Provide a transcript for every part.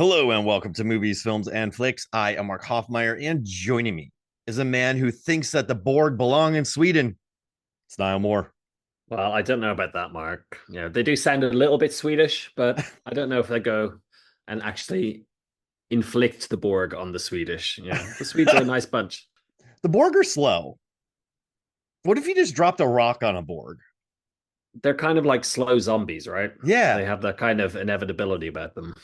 Hello and welcome to Movies, Films, and Flicks. I am Mark Hoffmeyer, and joining me is a man who thinks that the Borg belong in Sweden. It's Niall Moore. Well, I don't know about that, Mark. They do sound a little bit Swedish, but I don't know if they go and actually inflict the Borg on the Swedish. The Swedes are a The nice bunch. Borg are slow. What if you just dropped a rock on a Borg? They're kind of like slow zombies, right? Yeah, They have that kind of inevitability about them.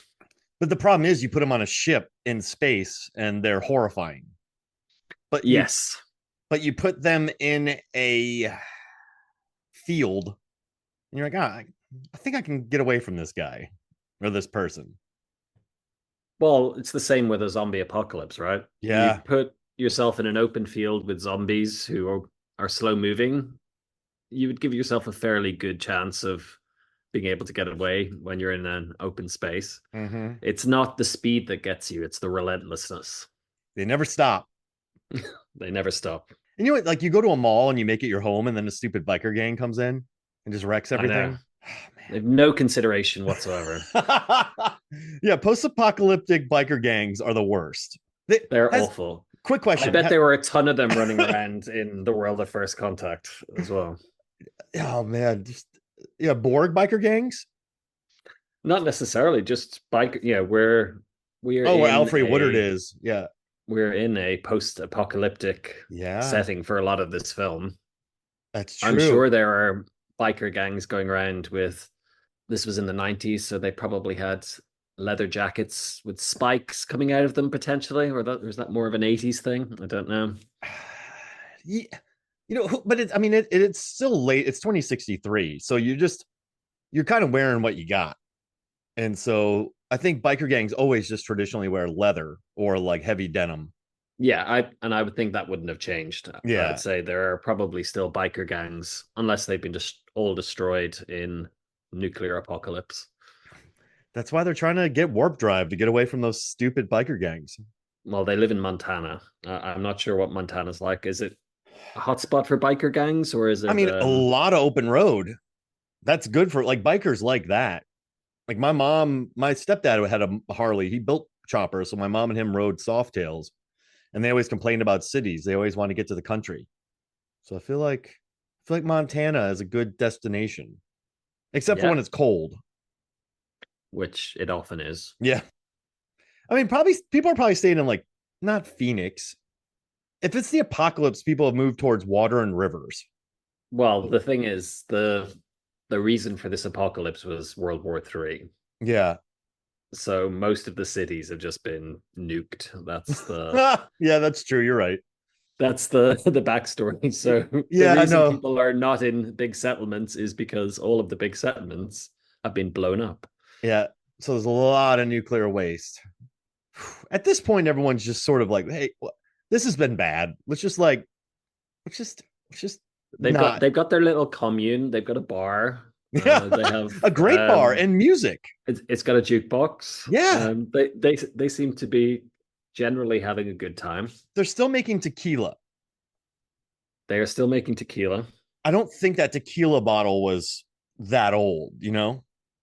but the problem is you put them on a ship in space and they're horrifying. But you Yes. but you put them in a field and you're like, I think I can get away from this guy or this person. Well, it's the same with a zombie apocalypse, right? You Yeah, put yourself in an open field with zombies who are slow moving. You would give yourself a fairly good chance of being able to get away when you're in an open space. mm-hmm. It's not the speed that gets you, it's the relentlessness. They never stop. They never stop. And you know what? Like you go to a mall and you make it your home, and then a stupid biker gang comes in and just wrecks I know. everything. They have no consideration whatsoever. Oh, yeah, post-apocalyptic biker gangs are the worst. They, They're has awful. quick I question. bet there were a ton of them running around in the world of First Contact as well. Oh man, just yeah, Borg biker gangs. Not necessarily just bike. We're Oh, where in Alfre Woodard a is. Yeah, we're in a post-apocalyptic yeah, setting for a lot of this film. that's I'm true. sure there are biker gangs going around with this was in the 90s, so they probably had leather jackets with spikes coming out of them potentially, or was that more of an 80s thing? I don't know. Yeah, but I mean, it's still late. It's 2063, so you're kind of wearing what you got. And so I think biker gangs always just traditionally wear leather or like heavy denim. Yeah, I would think that wouldn't have changed. I'd Yeah. say there are probably still biker gangs, unless they've been just all destroyed in nuclear apocalypse. That's why they're trying to get warp drive to get away from those stupid biker gangs. Well, they live in Montana. I'm not sure what Montana's like. Is it a hotspot for biker gangs, or is I it mean, a lot of open road. That's good for like bikers like that. Like my stepdad had a Harley. He built choppers. So my mom and him rode Softails. And they always complained about cities. They always want to get to the country. So I feel like Montana is a good destination. Except for when yeah, it's cold. which it often is. Yeah. I mean, probably people are probably staying in like not Phoenix. If it's the apocalypse, people have moved towards water and rivers. Well, the thing is, the reason for this apocalypse was World War III. Yeah. So most of the cities have just been nuked. Yeah, that's true. You're right. That's the backstory. So the Yeah, I reason know. people are not in big settlements is because all of the big settlements have been blown up. Yeah. So there's a lot of nuclear waste. At this point, everyone's just sort of like, hey, this has been bad. Let's just They've got not. they've got their little commune. They've got a bar. Yeah. They have A great bar and music. it's got a jukebox. Yeah. They seem to be generally having a good time. They're still making tequila. They are still making tequila. I don't think that tequila bottle was that old.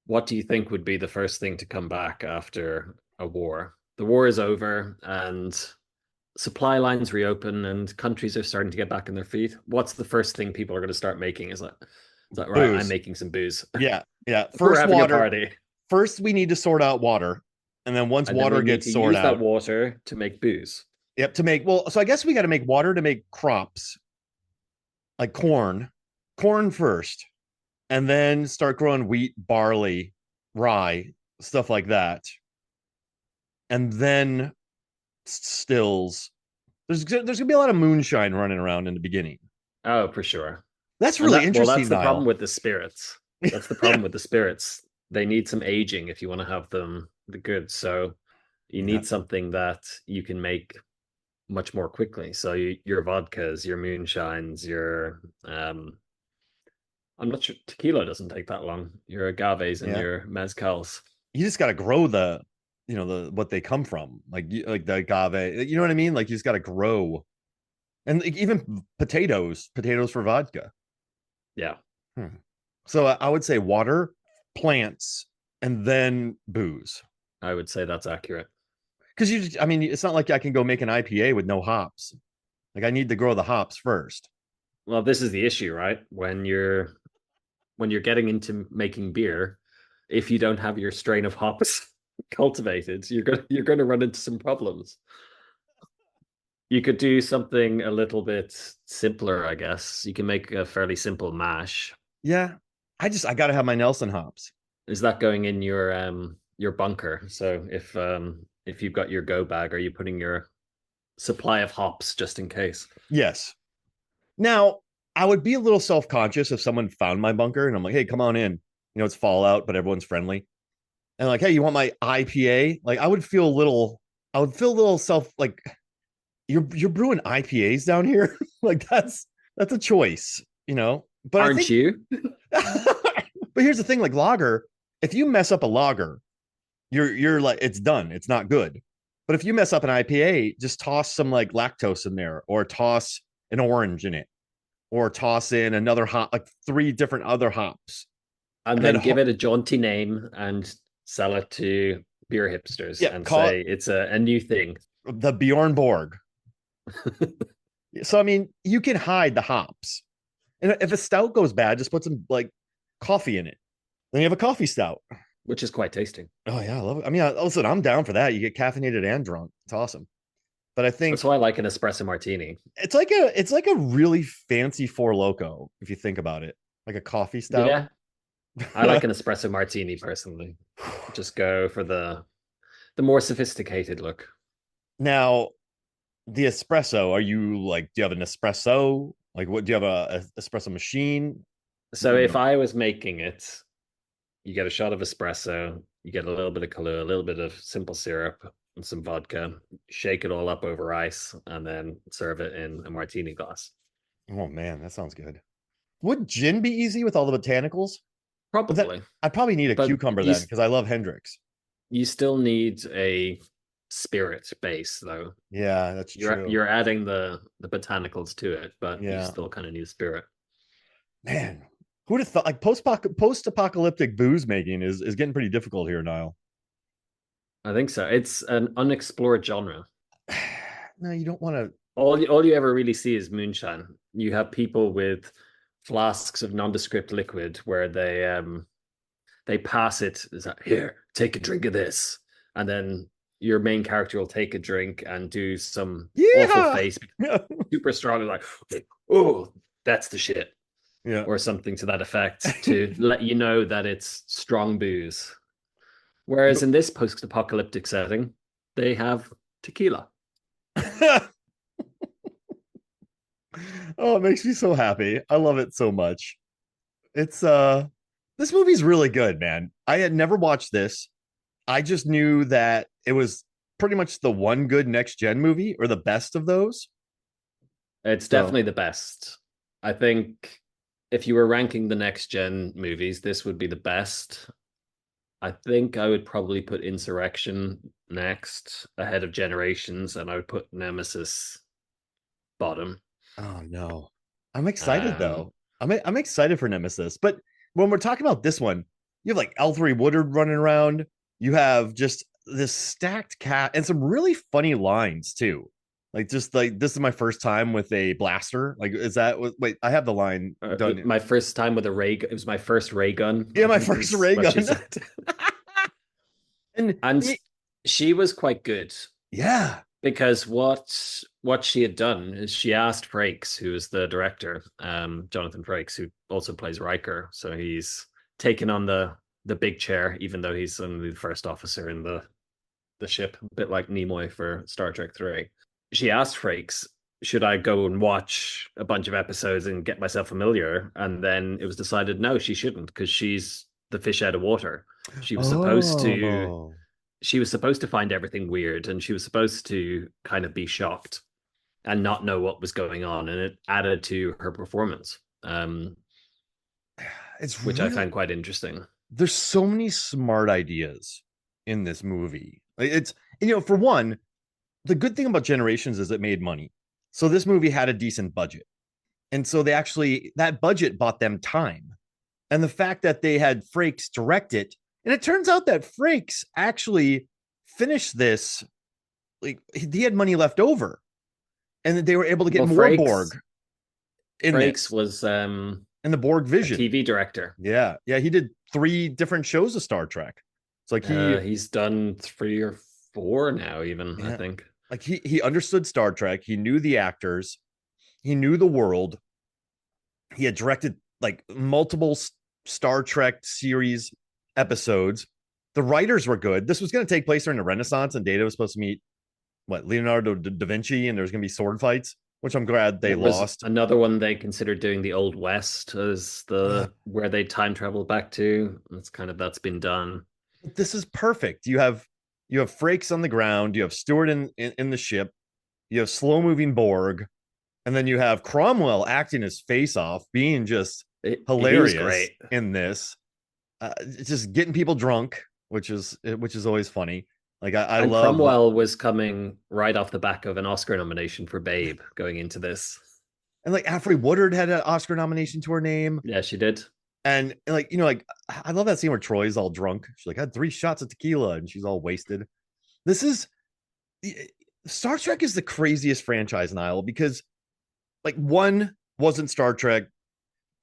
What do you think would be the first thing to come back after a war? The war is over and supply lines reopen and countries are starting to get back on their feet. What's the first thing people are going to start making? Is that right? I'm Booze. making some booze. Yeah. Yeah. We're First having a water. party. First, we need to sort out water. And then once And then we water need gets to sorted use that out, water to make booze. yep, so I guess we got to make water to make crops like corn first, and then start growing wheat, barley, rye, stuff like that. And then stills. There's gonna be a lot of moonshine running around in the beginning. Oh, for sure. That's And really that's interesting, the problem Niall. with the spirits. That's the problem with the spirits. They need some aging if you want to have them the good. So you Yeah. need something that you can make much more quickly. So your vodkas, your moonshines, your I'm not sure tequila doesn't take that long. Your agaves and Yeah. your mezcals. You just got to grow the what they come from, like the agave. You know what I mean? Like you just got to grow, and like, even potatoes for vodka. Yeah. Hmm. So I would say water, plants, and then booze. I would say that's accurate. Because I mean, it's not like I can go make an IPA with no hops. Like I need to grow the hops first. Well, this is the issue, right? When you're getting into making beer, if you don't have your strain of hops cultivated, you're gonna run into some problems. You could do something a little bit simpler, I guess. You can make a fairly simple mash. Yeah, I got to have my Nelson hops. Is that going in your bunker? So if you've got your go bag, are you putting your supply of hops just in case? Yes. Now I would be a little self conscious if someone found my bunker and I'm like, hey, come on in. It's Fallout, but everyone's friendly. And like, hey, you want my IPA? Like, I would feel a little self like you're brewing IPAs down here. Like that's a choice, But I Aren't think, you? but here's the thing: like lager, if you mess up a lager, you're like it's done. It's not good. But if you mess up an IPA, just toss some like lactose in there, or toss an orange in it, or toss in another hop, like three different other hops, And and then then give it a jaunty name and sell it to beer hipsters yeah, and call it say it's a new thing. the Bjorn Borg. So I mean, you can hide the hops, and if a stout goes bad, just put some like coffee in it. Then you have a coffee stout. Which is quite tasty. Oh yeah, I love it. I mean, listen, I'm down for that. You get caffeinated and drunk. It's awesome. But I That's think why I like an espresso martini. it's like a really fancy Four Loco if you think about it, like a coffee stout. Yeah, I like an espresso martini personally. Just go for the more sophisticated look. Now, the espresso. Are you like? Do you have an espresso? Like, what do you have a espresso machine? So if I was making it, you get a shot of espresso, you get a little bit of Kahlua, a little bit of simple syrup, and some vodka, shake it all up over ice, and then serve it in a martini glass. Oh man, that sounds good. Would gin be easy with all the botanicals? But then Probably, I probably need a but cucumber then because I love Hendrix. you still need a spirit base though. Yeah, that's You're true. you're adding the botanicals to it, but you Yeah, still kind of need spirit. man, who'd have thought? Like post apocalyptic booze making is getting pretty difficult here, Niall. I think so. It's an unexplored genre. No, you don't want to. All you ever really see is moonshine. You have people with flasks of nondescript liquid where they pass it. Is that here? Take a drink of this, and then your main character will take a drink and do some awful Yeah, face, super strong, like, oh, that's the shit, yeah. or something to that effect to let you know that it's strong booze. Whereas in this post-apocalyptic setting, they have tequila. Oh, it makes me so happy. I love it so much. It's this movie's really good, man. I had never watched this. I just knew that it was pretty much the one good next gen movie or the best of those. It's So, definitely the best. I think if you were ranking the next gen movies, this would be the best. I think I would probably put Insurrection next, ahead of Generations, and I would put Nemesis bottom. oh no. I'm excited Um, though. I'm excited for Nemesis. But when we're talking about this one, you have like Alfre Woodard running around. You have just this stacked cat and some really funny lines too. Like just like this is my first time with a blaster. Like is that wait, I have the line done. my first time with a ray, it was my first ray gun, Yeah, I my think first is ray what she gun. said. And And she was quite good yeah. because what she had done is she asked Frakes, who is the director, Jonathan Frakes, who also plays Riker, so he's taken on the big chair, even though he's only the first officer in the ship, a bit like Nimoy for Star Trek 3. She asked Frakes, should I go and watch a bunch of episodes and get myself familiar? And then it was decided no, she shouldn't, because she's the fish out of water. She was supposed to Oh. she was supposed to find everything weird, and she was supposed to kind of be shocked and not know what was going on, and it added to her performance, It's which I really found quite interesting. there's so many smart ideas in this movie. It's for one, the good thing about Generations is it made money. So this movie had a decent budget. And so they actually that budget bought them time. And the fact that they had Frakes direct it, and it turns out that Frakes actually finish this, like he had money left over, and they were able to get Well, more Borg in Frakes this, was in the Borg a Vision. TV director. Yeah, yeah, he did 3 different shows of Star Trek. It's like he, He's done 3 or 4 now, even, I yeah, think. like he understood Star Trek. He knew the actors. He knew the world. He had directed like multiple Star Trek series episodes. The writers were good. This was going to take place during the Renaissance, and Data was supposed to meet what, Leonardo da Vinci, and there's going to be sword fights, which I'm glad they There was lost. another one they considered doing, the Old West, as Uh, the where they time travel back to. That's been done. this is perfect. You have Frakes on the ground. You have Stewart in the ship. You have slow moving Borg, and then you have Cromwell acting his face off, being just He's hilarious great. in this. Just getting people drunk, which is always funny. Like I And love, Cromwell was coming right off the back of an Oscar nomination for Babe going into this. and like Alfre Woodard had an Oscar nomination to her name, Yeah, she did. and like like I love that scene where Troy's all drunk. She's like, I had 3 shots of tequila, and she's all wasted. This is Star Trek is the craziest franchise, Niall, because like 1 wasn't Star Trek,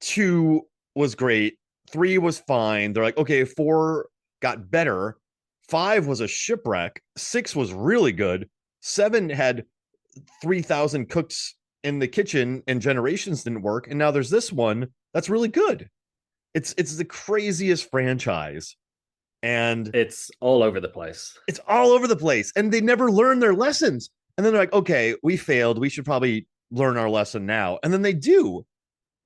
2 was great, 3 was fine. They're like, okay, 4 got better, 5 was a shipwreck, 6 was really good, 7 had 3,000 cooks in the kitchen and generations didn't work, and now there's this one that's really good. It's the craziest franchise, and It's all over the place. it's all over the place, and they never learn their lessons. And then they're like, okay, we failed, we should probably learn our lesson now, and then they do.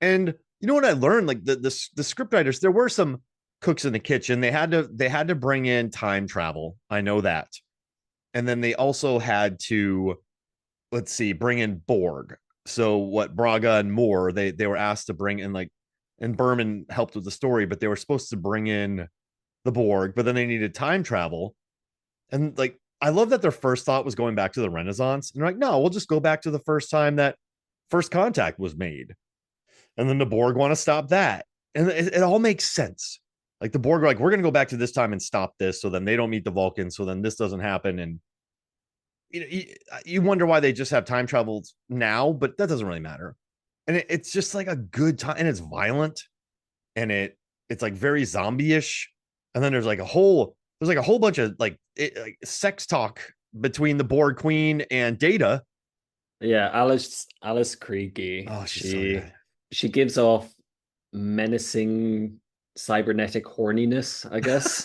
And you know what I learned? Like the script writers, there were some cooks in the kitchen. They had to bring in time travel. I know that. And then they also had to, let's see, bring in Borg. So what, Braga and Moore, they were asked to bring in, like, and Berman helped with the story, but they were supposed to bring in the Borg, but then they needed time travel. And like I love that their first thought was going back to the Renaissance. And they're like, no, we'll just go back to the first time that first contact was made. And then the Borg want to stop that. And it all makes sense. Like the Borg are like, we're going to go back to this time and stop this. So then they don't meet the Vulcans. So then this doesn't happen. And you wonder why they just have time travels now, but that doesn't really matter. And it's just like a good time, and it's violent, and it's like very zombie-ish. And then there's like a whole bunch of like sex talk between the Borg Queen and Data. Yeah, Alice Krige. Oh, she's so She good. she gives off menacing cybernetic horniness, I guess.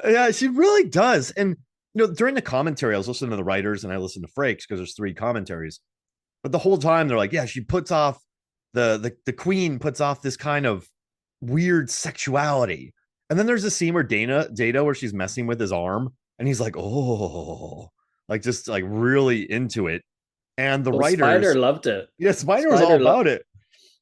Yeah, she really does. And during the commentary, I was listening to the writers and I listened to Frakes because there's 3 commentaries. But the whole time they're like, yeah, she puts off the queen puts off this kind of weird sexuality. And then there's a scene where Data where she's messing with his arm, and he's like, oh, like just like really into it. And the Well, Spider writers, loved it. yeah, Spider was all Spider lo about it.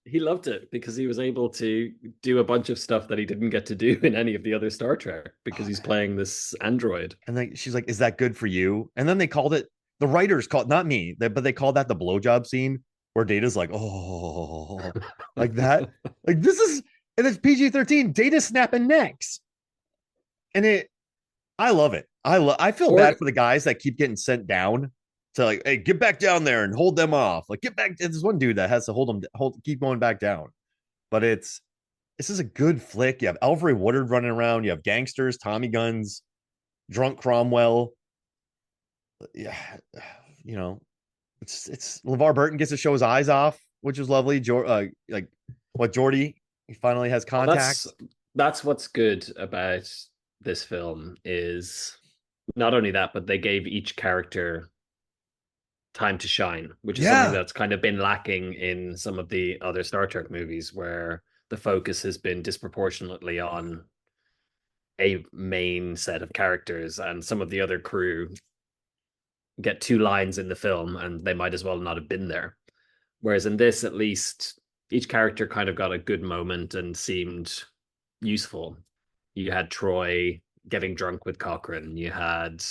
He loved it because he was able to do a bunch of stuff that he didn't get to do in any of the other Star Trek because he's playing this android. And then she's like, is that good for you? And then the writers called, not me, but they called that the blowjob scene where Data's like, oh, like that. Like this is, and it's PG-13. Data snapping necks. And I love it. I feel bad Borg for the guys that keep getting sent down to, like, hey, get back down there and hold them off. Like, get back. There's one dude that has to keep going back down. But this is a good flick. You have Alfre Woodard running around. You have gangsters, Tommy guns, drunk Cromwell. Yeah, it's LeVar Burton gets to show his eyes off, which is lovely. Like what Geordi, he finally has Well, contact. that's what's good about this film is not only that, but they gave each character time to shine, which is something Yeah, that's kind of been lacking in some of the other Star Trek movies where the focus has been disproportionately on a main set of characters and some of the other crew get 2 lines in the film and they might as well not have been there. Whereas in this, at least, each character kind of got a good moment and seemed useful. You had Troy getting drunk with Cochrane. You had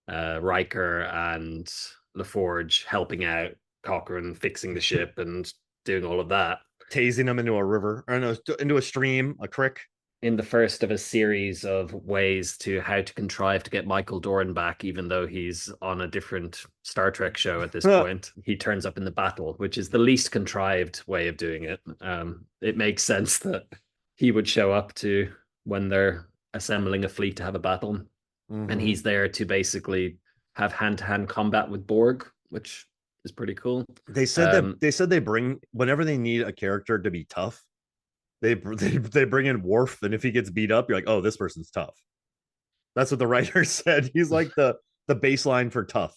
Riker and LaForge helping out Cochrane, fixing the ship and doing all of that. tasing him into a river, or no, into a stream, a creek. in the first of a series of ways to how to contrive to get Michael Dorn back, even though he's on a different Star Trek show at this point. He turns up in the battle, which is the least contrived way of doing it. It makes sense that he would show up to when they're assembling a fleet to have a battle, and he's there to basically have hand-to-hand combat with Borg, which is pretty cool. They bring whenever they need a character to be tough, they bring in Worf, and if he gets beat up, you're like, oh, this person's tough. That's what the writer said. He's like the baseline for tough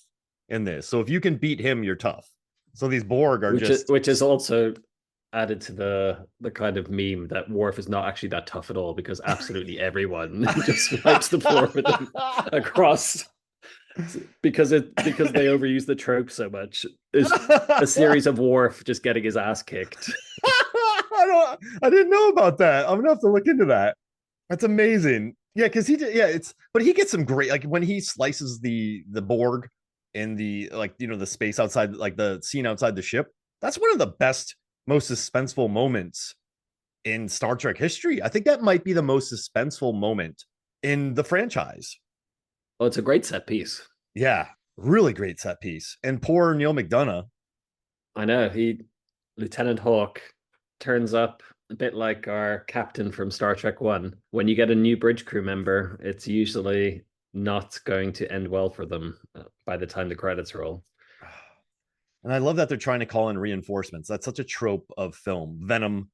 in this. So if you can beat him, you're tough. So these Borg are which is also added to the kind of meme that Worf is not actually that tough at all, because absolutely everyone just wipes the floor with him across, because they overuse the trope so much. Is a series of Worf just getting his ass kicked. I didn't know about that. I'm gonna have to look into that. That's amazing. Yeah, because he did. Yeah, but he gets some great, like when he slices the Borg in the, like, the space outside, like the scene outside the ship. That's one of the best, most suspenseful moments in Star Trek history. I think that might be the most suspenseful moment in the franchise. Well, it's a great set piece. Yeah, really great set piece. And poor Neil McDonough. I know, Lieutenant Hawk turns up a bit like our captain from Star Trek 1. When you get a new bridge crew member, it's usually not going to end well for them by the time the credits roll. And I love that they're trying to call in reinforcements. That's such a trope of film. Venom,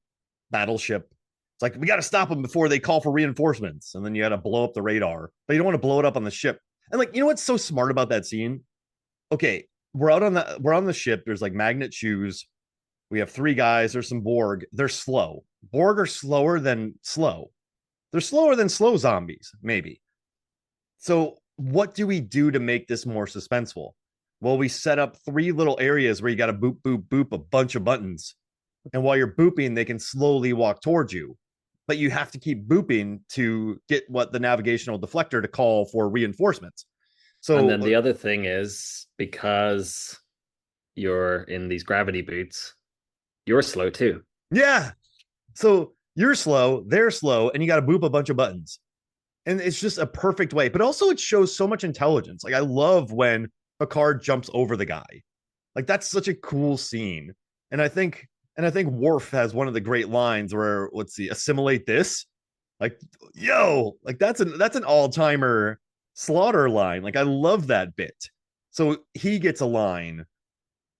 Battleship. It's like, we got to stop them before they call for reinforcements. And then you got to blow up the radar, but you don't want to blow it up on the ship. And like, what's so smart about that scene? Okay, we're on the ship. There's like magnet shoes. We have 3 guys. There's some Borg. They're slow. Borg are slower than slow. They're slower than slow zombies, maybe. So what do we do to make this more suspenseful? Well, we set up 3 little areas where you got to boop, boop, boop a bunch of buttons. And while you're booping, they can slowly walk towards you. But you have to keep booping to get what the navigational deflector to call for reinforcements. So, and then the other thing is, because you're in these gravity boots, you're slow too. Yeah. So you're slow, they're slow, and you got to boop a bunch of buttons. And it's just a perfect way. But also it shows so much intelligence. Like, I love when Picard jumps over the guy. Like, that's such a cool scene. And I think Worf has one of the great lines where, let's see, assimilate this. Like, yo, like that's an all-timer Slaughter line. Like, I love that bit. So he gets a line.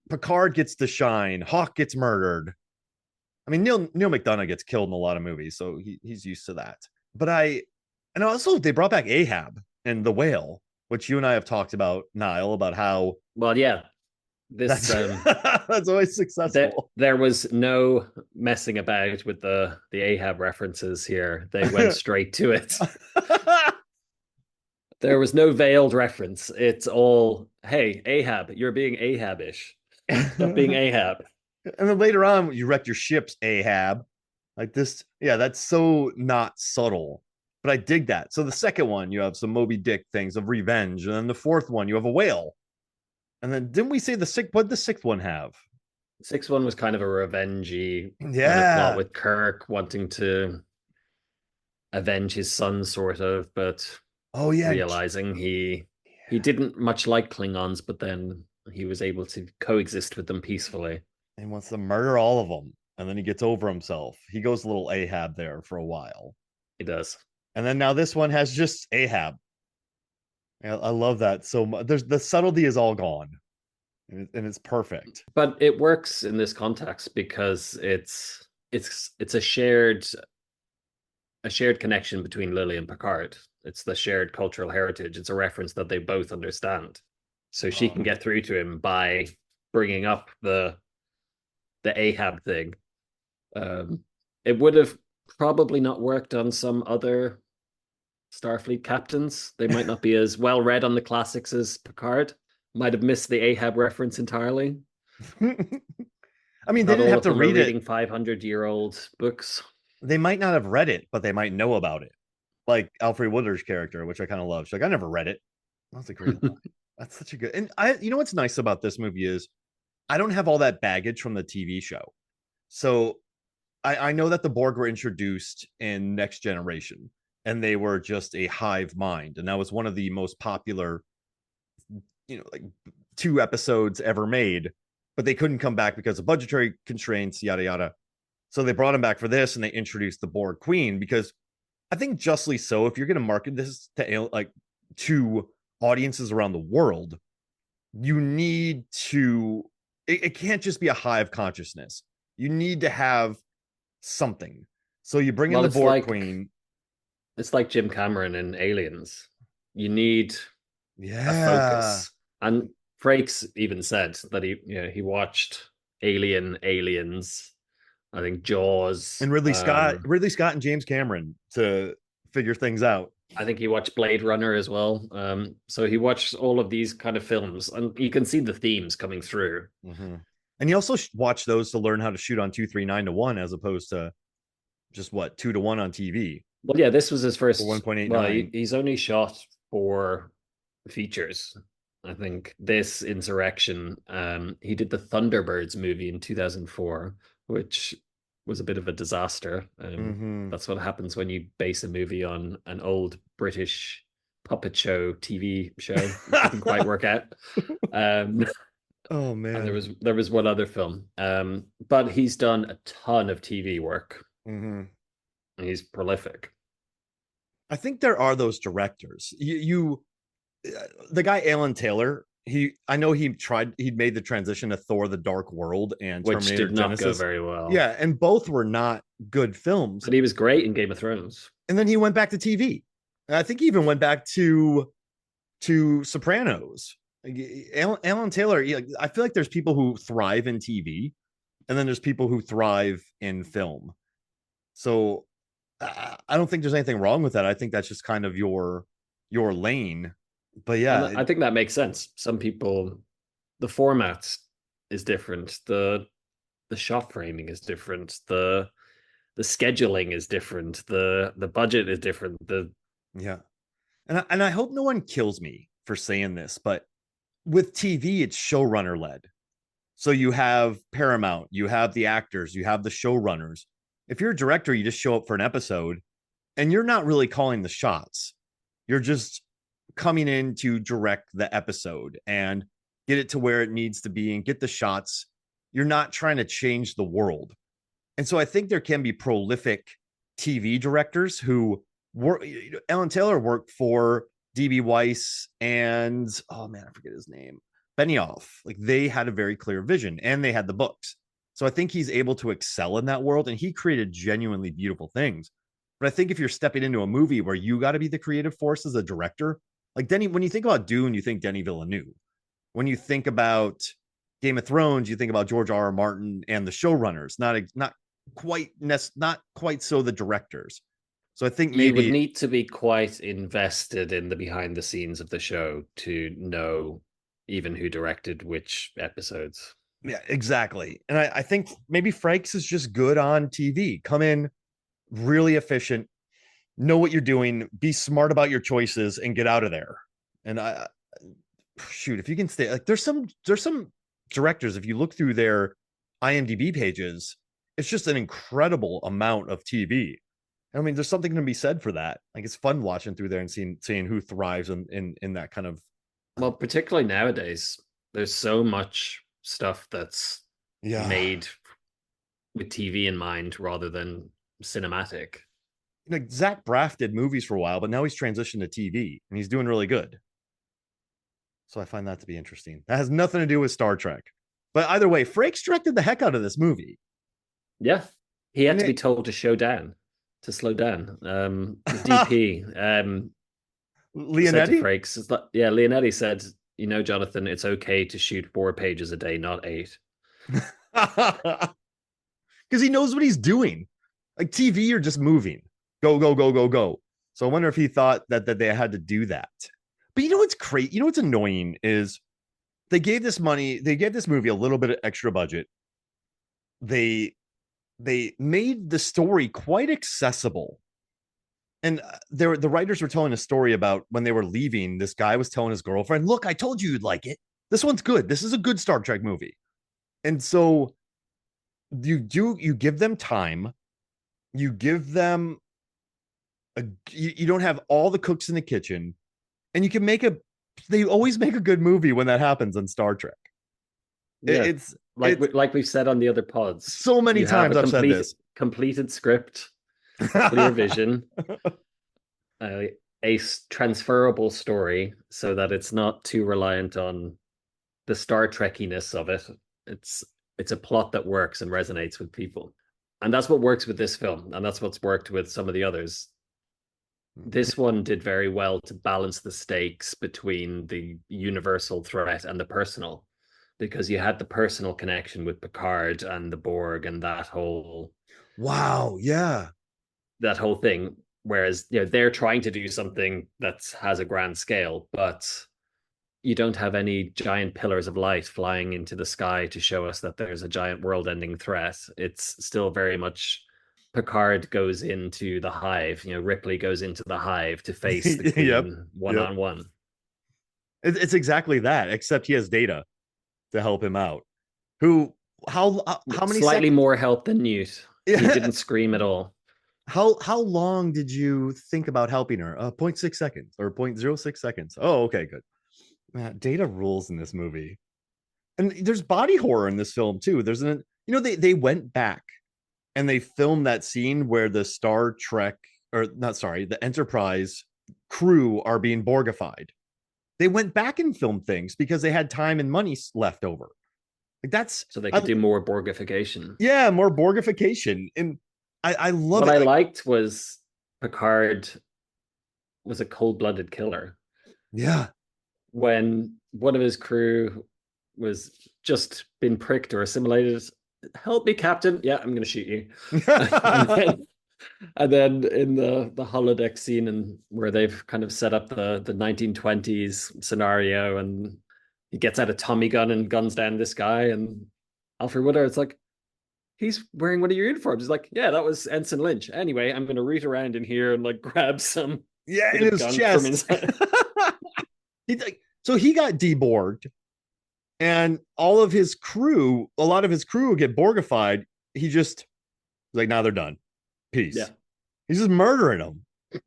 Picard gets to shine. Hawk gets murdered. I mean, Neil McDonough gets killed in a lot of movies, so he's used to that. But and also they brought back Ahab and the whale, which you and I have talked about, Niall, about how, well, yeah, this that's always successful. There was no messing about with the Ahab references here. They went straight to it. There was no veiled reference. It's all, hey, Ahab, you're being Ahab-ish. Stop being Ahab. And then later on, you wrecked your ships, Ahab. Like this, yeah, that's so not subtle. But I dig that. So the second one, you have some Moby Dick things of revenge. And then the fourth one, you have a whale. And then didn't we say what did the sixth one have? The sixth one was kind of a revengey kind of plot with Kirk wanting to avenge his son, sort of, but realizing he didn't much like Klingons, but then he was able to coexist with them peacefully. He wants to murder all of them, and then he gets over himself. He goes a little Ahab there for a while. He does. And then now this one has just Ahab. I love that so much. The subtlety is all gone, and it's perfect. But it works in this context because it's a shared connection between Lily and Picard. It's the shared cultural heritage. It's a reference that they both understand. So she can get through to him by bringing up the Ahab thing. It would have probably not worked on some other Starfleet captains. They might not be as well read on the classics as Picard. Might have missed the Ahab reference entirely. I mean, they didn't have to read it. Reading 500-year-old books. They might not have read it, but they might know about it. Like Alfre Woodard's character, which I kind of love. She's like, I never read it. That's a great line. That's such a good. And you know what's nice about this movie is I don't have all that baggage from the TV show. So I know that the Borg were introduced in Next Generation, and they were just a hive mind, and that was one of the most popular, like 2 episodes ever made. But they couldn't come back because of budgetary constraints, yada yada. So they brought him back for this, and they introduced the Borg Queen because I think justly so. If you're going to market this to audiences around the world, you need to. It can't just be a hive consciousness. You need to have something. So you bring in Well, the Borg Queen. it's like Jim Cameron in Aliens. You need a Yeah. focus. And Frakes even said that he watched Aliens, I think Jaws. And Ridley Scott and James Cameron to figure things out. I think he watched Blade Runner as well. So he watched all of these kind of films, and you can see the themes coming through. Mm-hmm. And he also watched those to learn how to shoot on 2:39:1 as opposed to just 2:1 on TV. Well, yeah, this was his first 1.89. Well, he's only shot 4 features. I think this Insurrection. He did the Thunderbirds movie in 2004, which was a bit of a disaster. That's what happens when you base a movie on an old British puppet show TV show. It didn't quite work out. Oh man! And there was one other film, but he's done a ton of TV work. He's prolific. I think there are those directors. The guy Alan Taylor. I know he'd made the transition to Thor: The Dark World and which Terminator did not Genesis. go very well. Yeah, and both were not good films. But he was great in Game of Thrones. And then he went back to TV. I think he even went back to Sopranos. Alan Taylor. I feel like there's people who thrive in TV, and then there's people who thrive in film. So I don't think there's anything wrong with that. I think that's just kind of your lane. But yeah, I think that makes sense. Some people, the format is different. The shot framing is different. The scheduling is different. The budget is different. Yeah. And I hope no one kills me for saying this, but with TV, it's showrunner led. So you have Paramount, you have the actors, you have the showrunners. If you're a director, you just show up for an episode and you're not really calling the shots. You're just coming in to direct the episode and get it to where it needs to be and get the shots. You're not trying to change the world. And so I think there can be prolific TV directors who work. Alan Taylor worked for DB Weiss and I forget his name, Benioff. Like they had a very clear vision and they had the books. So I think he's able to excel in that world and he created genuinely beautiful things. But I think if you're stepping into a movie where you got to be the creative force as a director, like when you think about Dune, you think Denis Villeneuve. When you think about Game of Thrones, you think about George R.R. Martin and the showrunners, not quite so the directors. So I think maybe you would need to be quite invested in the behind the scenes of the show to know even who directed which episodes. Yeah, exactly. And I think maybe Frakes is just good on TV. Come in really efficient, know what you're doing, be smart about your choices, and get out of there. And if you can stay, like there's some directors, if you look through their IMDb pages, it's just an incredible amount of TV. I mean, there's something to be said for that. Like it's fun watching through there and seeing who thrives in that kind of. Well, particularly nowadays, there's so much stuff that's made with TV in mind rather than cinematic. Zach Braff did movies for a while, but now he's transitioned to TV and he's doing really good. So I find that to be interesting. That has nothing to do with Star Trek. But either way, Frakes directed the heck out of this movie. Yeah. He had to be told to slow down. The DP, Leonetti? Frakes, Leonetti said, Jonathan, it's okay to shoot 4 pages a day, not 8. Because he knows what he's doing. Like TV, you're just moving. Go, go, go, go, go. So I wonder if he thought that they had to do that. But you know what's great? You know what's annoying is they gave this movie a little bit of extra budget. They made the story quite accessible. And the writers were telling a story about when they were leaving, this guy was telling his girlfriend, look, I told you you'd like it. This one's good. This is a good Star Trek movie. And so you give them time, you give them you don't have all the cooks in the kitchen, and you can make a they always make a good movie when that happens on Star Trek. Yeah, It's like it's like we've said on the other pods, so many you have a times I've said this. completed script, clear vision, a transferable story, so that it's not too reliant on the Star Trekkiness of it. It's it's a plot that works and resonates with people, and that's what works with this film, and that's what's worked with some of the others. This one did very well to balance the stakes between the universal threat and the personal, because you had the personal connection with Picard and the Borg and Wow, yeah. that whole thing. Whereas, they're trying to do something that has a grand scale, but you don't have any giant pillars of light flying into the sky to show us that there's a giant world-ending threat. It's still very much Picard goes into the hive, Ripley goes into the hive to face the Yep. Queen one Yep. on one. It's exactly that, except he has Data to help him out. Who how many Slightly seconds? more help than Newt. He didn't scream at all. How long did you think about helping her? 0. 0.6 seconds or 0.06 seconds. Oh, okay, good. Man, Data rules in this movie. And there's body horror in this film too. There's an they went back and they filmed that scene where the Star Trek, or not, sorry, the Enterprise crew are being Borgified. They went back and filmed things because they had time and money left over. Like that's So they could do more Borgification. yeah, more Borgification. And I love What it. I Like, liked was Picard was a cold-blooded killer. yeah. When one of his crew was just been pricked or assimilated, help me, Captain. Yeah, I'm going to shoot you. and, then, and then in the holodeck scene, and where they've kind of set up the 1920s scenario, and he gets out a Tommy gun and guns down this guy, and Alfre Woodard, it's like, he's wearing one of your uniforms. He's like, yeah, that was Ensign Lynch. Anyway, I'm going to root around in here and like grab some Yeah, bit in of his gunk from chest. inside. So he got deborged, and all of his crew, a lot of his crew get Borgified. He just like, now they're done. Yeah. Peace. He's just murdering them.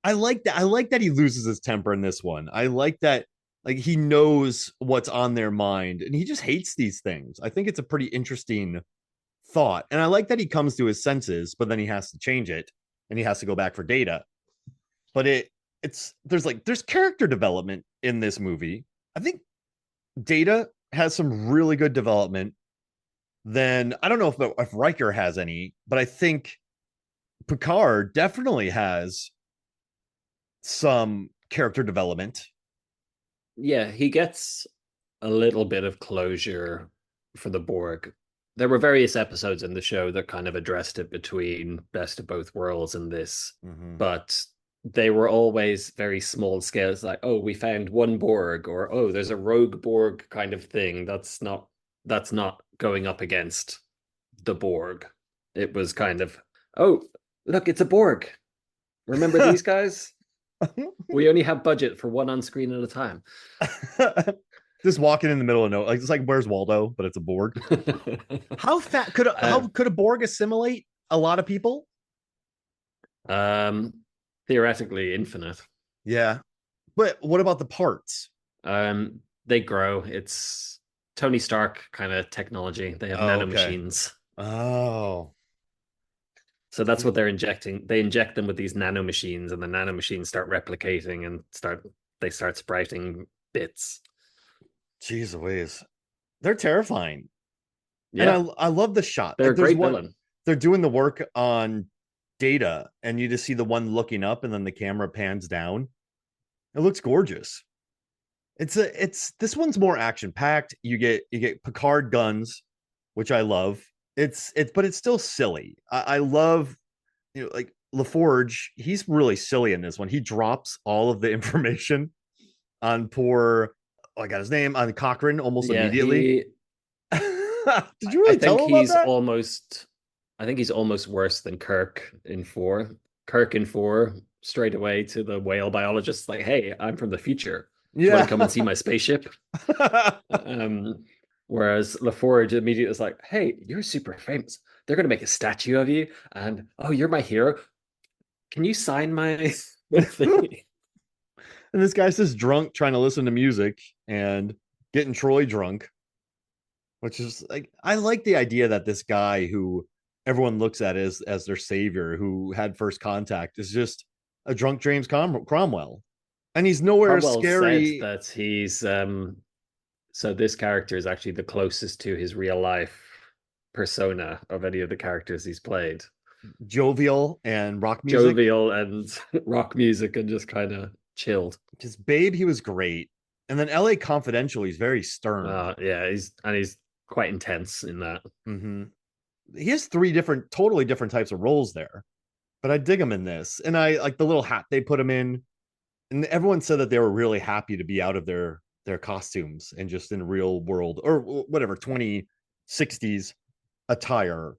I like that. I like that he loses his temper in this one. I like that, like, he knows what's on their mind and he just hates these things. I think it's a pretty interesting thought. And I like that he comes to his senses, but then he has to change it and he has to go back for Data. But there's character development in this movie. I think Data has some really good development. Then I don't know if Riker has any, but I think Picard definitely has some character development. Yeah, he gets a little bit of closure for the Borg. There were various episodes in the show that kind of addressed it between Best of Both Worlds and this, Mm-hmm. but they were always very small scale. It's like, oh, we found one Borg, or oh, there's a rogue Borg kind of thing. That's not going up against the Borg. It was kind of, oh, look, it's a Borg. Remember these guys? We only have budget for one on screen at a time. Just walking in the middle of no, like, it's like Where's Waldo, but it's a Borg. How fat could how could a Borg assimilate a lot of people? um, Theoretically infinite. Yeah, but what about the parts? They grow. It's Tony Stark kind of technology. They have Oh, okay. nanomachines. Oh, So that's what they're injecting. They inject them with these nanomachines, and the nanomachines start replicating and they start sprouting bits. jeez Louise, they're terrifying. And Yeah, I love the shot. they're Like, a there's great one, villain. they're doing the work on Data, and you just see the one looking up, and then the camera pans down. It looks gorgeous. It's this one's more action packed. You get Picard guns, which I love. But it's still silly. I love, like LaForge. He's really silly in this one. He drops all of the information on poor, oh, I got his name, on Cochrane almost Yeah, immediately. he. Did you I really think tell him about he's that? almost. I think he's almost worse than Kirk in four. Kirk in four straight away to the whale biologist, like, "Hey, I'm from the future. Do you want to come and see Yeah. my spaceship?" Um, Whereas LaForge immediately is like, "Hey, you're super famous. They're going to make a statue of you, and oh, you're my hero. Can you sign my And thing?" this guy's just drunk trying to listen to music and getting Troy drunk, which is like, I like the idea that this guy who everyone looks at as their savior, who had first contact, is just a drunk James Cromwell. And he's nowhere Cromwell said scary. that he's so this character is actually the closest to his real life persona of any of the characters he's played. Jovial and rock music. Jovial and rock music and just kind of chilled. Because Babe, he was great. And then LA Confidential, he's very stern. Yeah, he's quite intense in that. Mm-hmm. He has three different, totally different types of roles there. But I dig him in this. And I like the little hat they put him in. And everyone said that they were really happy to be out of their costumes and just in real world or whatever 2060s attire.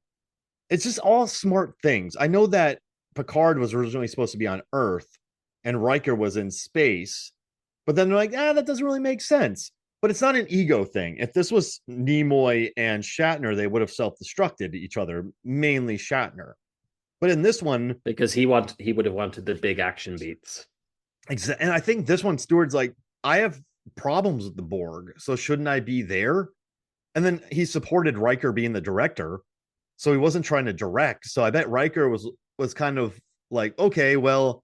It's just all smart things. I know that Picard was originally supposed to be on Earth and Riker was in space, but then they're like, that doesn't really make sense. But it's not an ego thing. If this was Nimoy and Shatner, they would have self-destructed each other, mainly Shatner. But in this one, Because he would have wanted the big action beats. and I think this one, Stewart's like, I have problems with the Borg, so shouldn't I be there? And then he supported Riker being the director, so he wasn't trying to direct. So I bet Riker was kind of like, okay, well,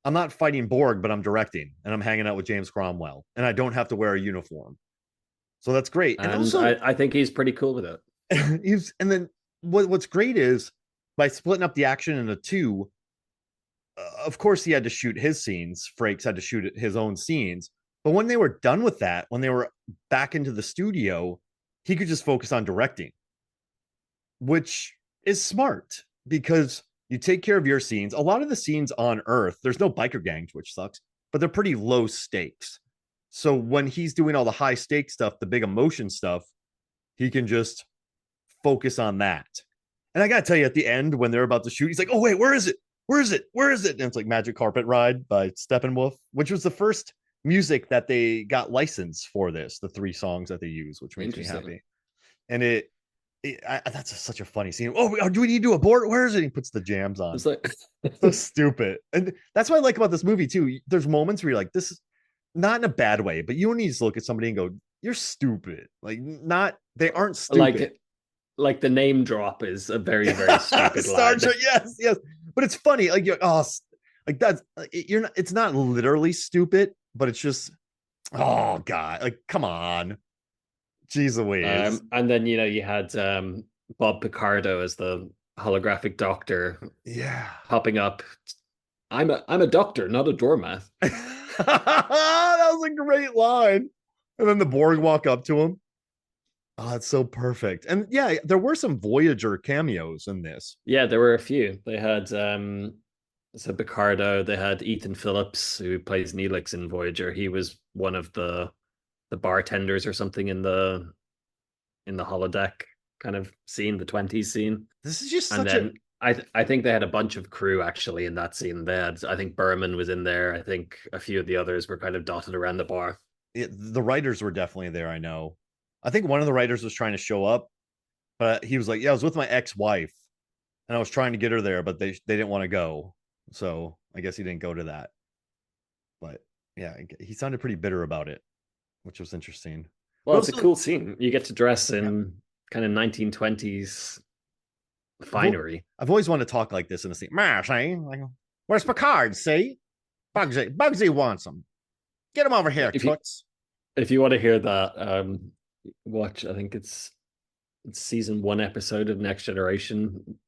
I'm not fighting Borg, but I'm directing, and I'm hanging out with James Cromwell, and I don't have to wear a uniform. So that's great. And And also, I think he's pretty cool with it. and then what's great is by splitting up the action into two. Of course, he had to shoot his scenes. Frakes had to shoot his own scenes. But when they were done with that, when they were back into the studio, he could just focus on directing, which is smart because you take care of your scenes. A lot of the scenes on Earth, there's no biker gangs, which sucks, but they're pretty low stakes. So when he's doing all the high stakes stuff, the big emotion stuff, he can just focus on that. And I got to tell you, at the end, when they're about to shoot, he's like, oh, wait, where is it? Where is it? Where is it? And it's like Magic Carpet Ride by Steppenwolf, which was the first music that they got licensed for this, the three songs that they use, which makes me happy. And that's such a funny scene. Oh, do we need to abort? Where is it? He puts the jams on. It's like so stupid. And that's what I like about this movie, too. There's moments where you're like, this is not in a bad way, but you don't need to look at somebody and go, you're stupid. Like, not, they aren't stupid. Like the name drop is a very, very stupid Star line. Trek, yes, yes. But it's funny. Like, like that's, you're not, it's not literally stupid, but it's just, oh, God. Like, come on. Jeez Louise. And then, you had Bob Picardo as the holographic doctor Yeah. popping up. I'm a doctor, not a doormat. That was a great line. And then the Borg walk up to him. Oh, it's so perfect. And yeah, there were some Voyager cameos in this. Yeah, there were a few. They had so Picardo, they had Ethan Phillips, who plays Neelix in Voyager. He was one of the bartenders or something in the holodeck kind of scene, the 20s scene. This is just And such then I think they had a bunch of crew actually in that scene. They had, I think Berman was in there. I think a few of the others were kind of dotted around the bar. the writers were definitely there. I know. I think one of the writers was trying to show up, but he was like, "Yeah, I was with my ex-wife, and I was trying to get her there, but they didn't want to go, so I guess he didn't go to that." But yeah, he sounded pretty bitter about it, which was interesting. Well, it's a cool scene. You get to dress in kind of 1920s finery. I've always wanted to talk like this in the scene. Like, where's Picard? See, Bugsy wants him. Get him over here, Toots. If you want to hear that, watch. I think it's season 1 episode of Next Generation.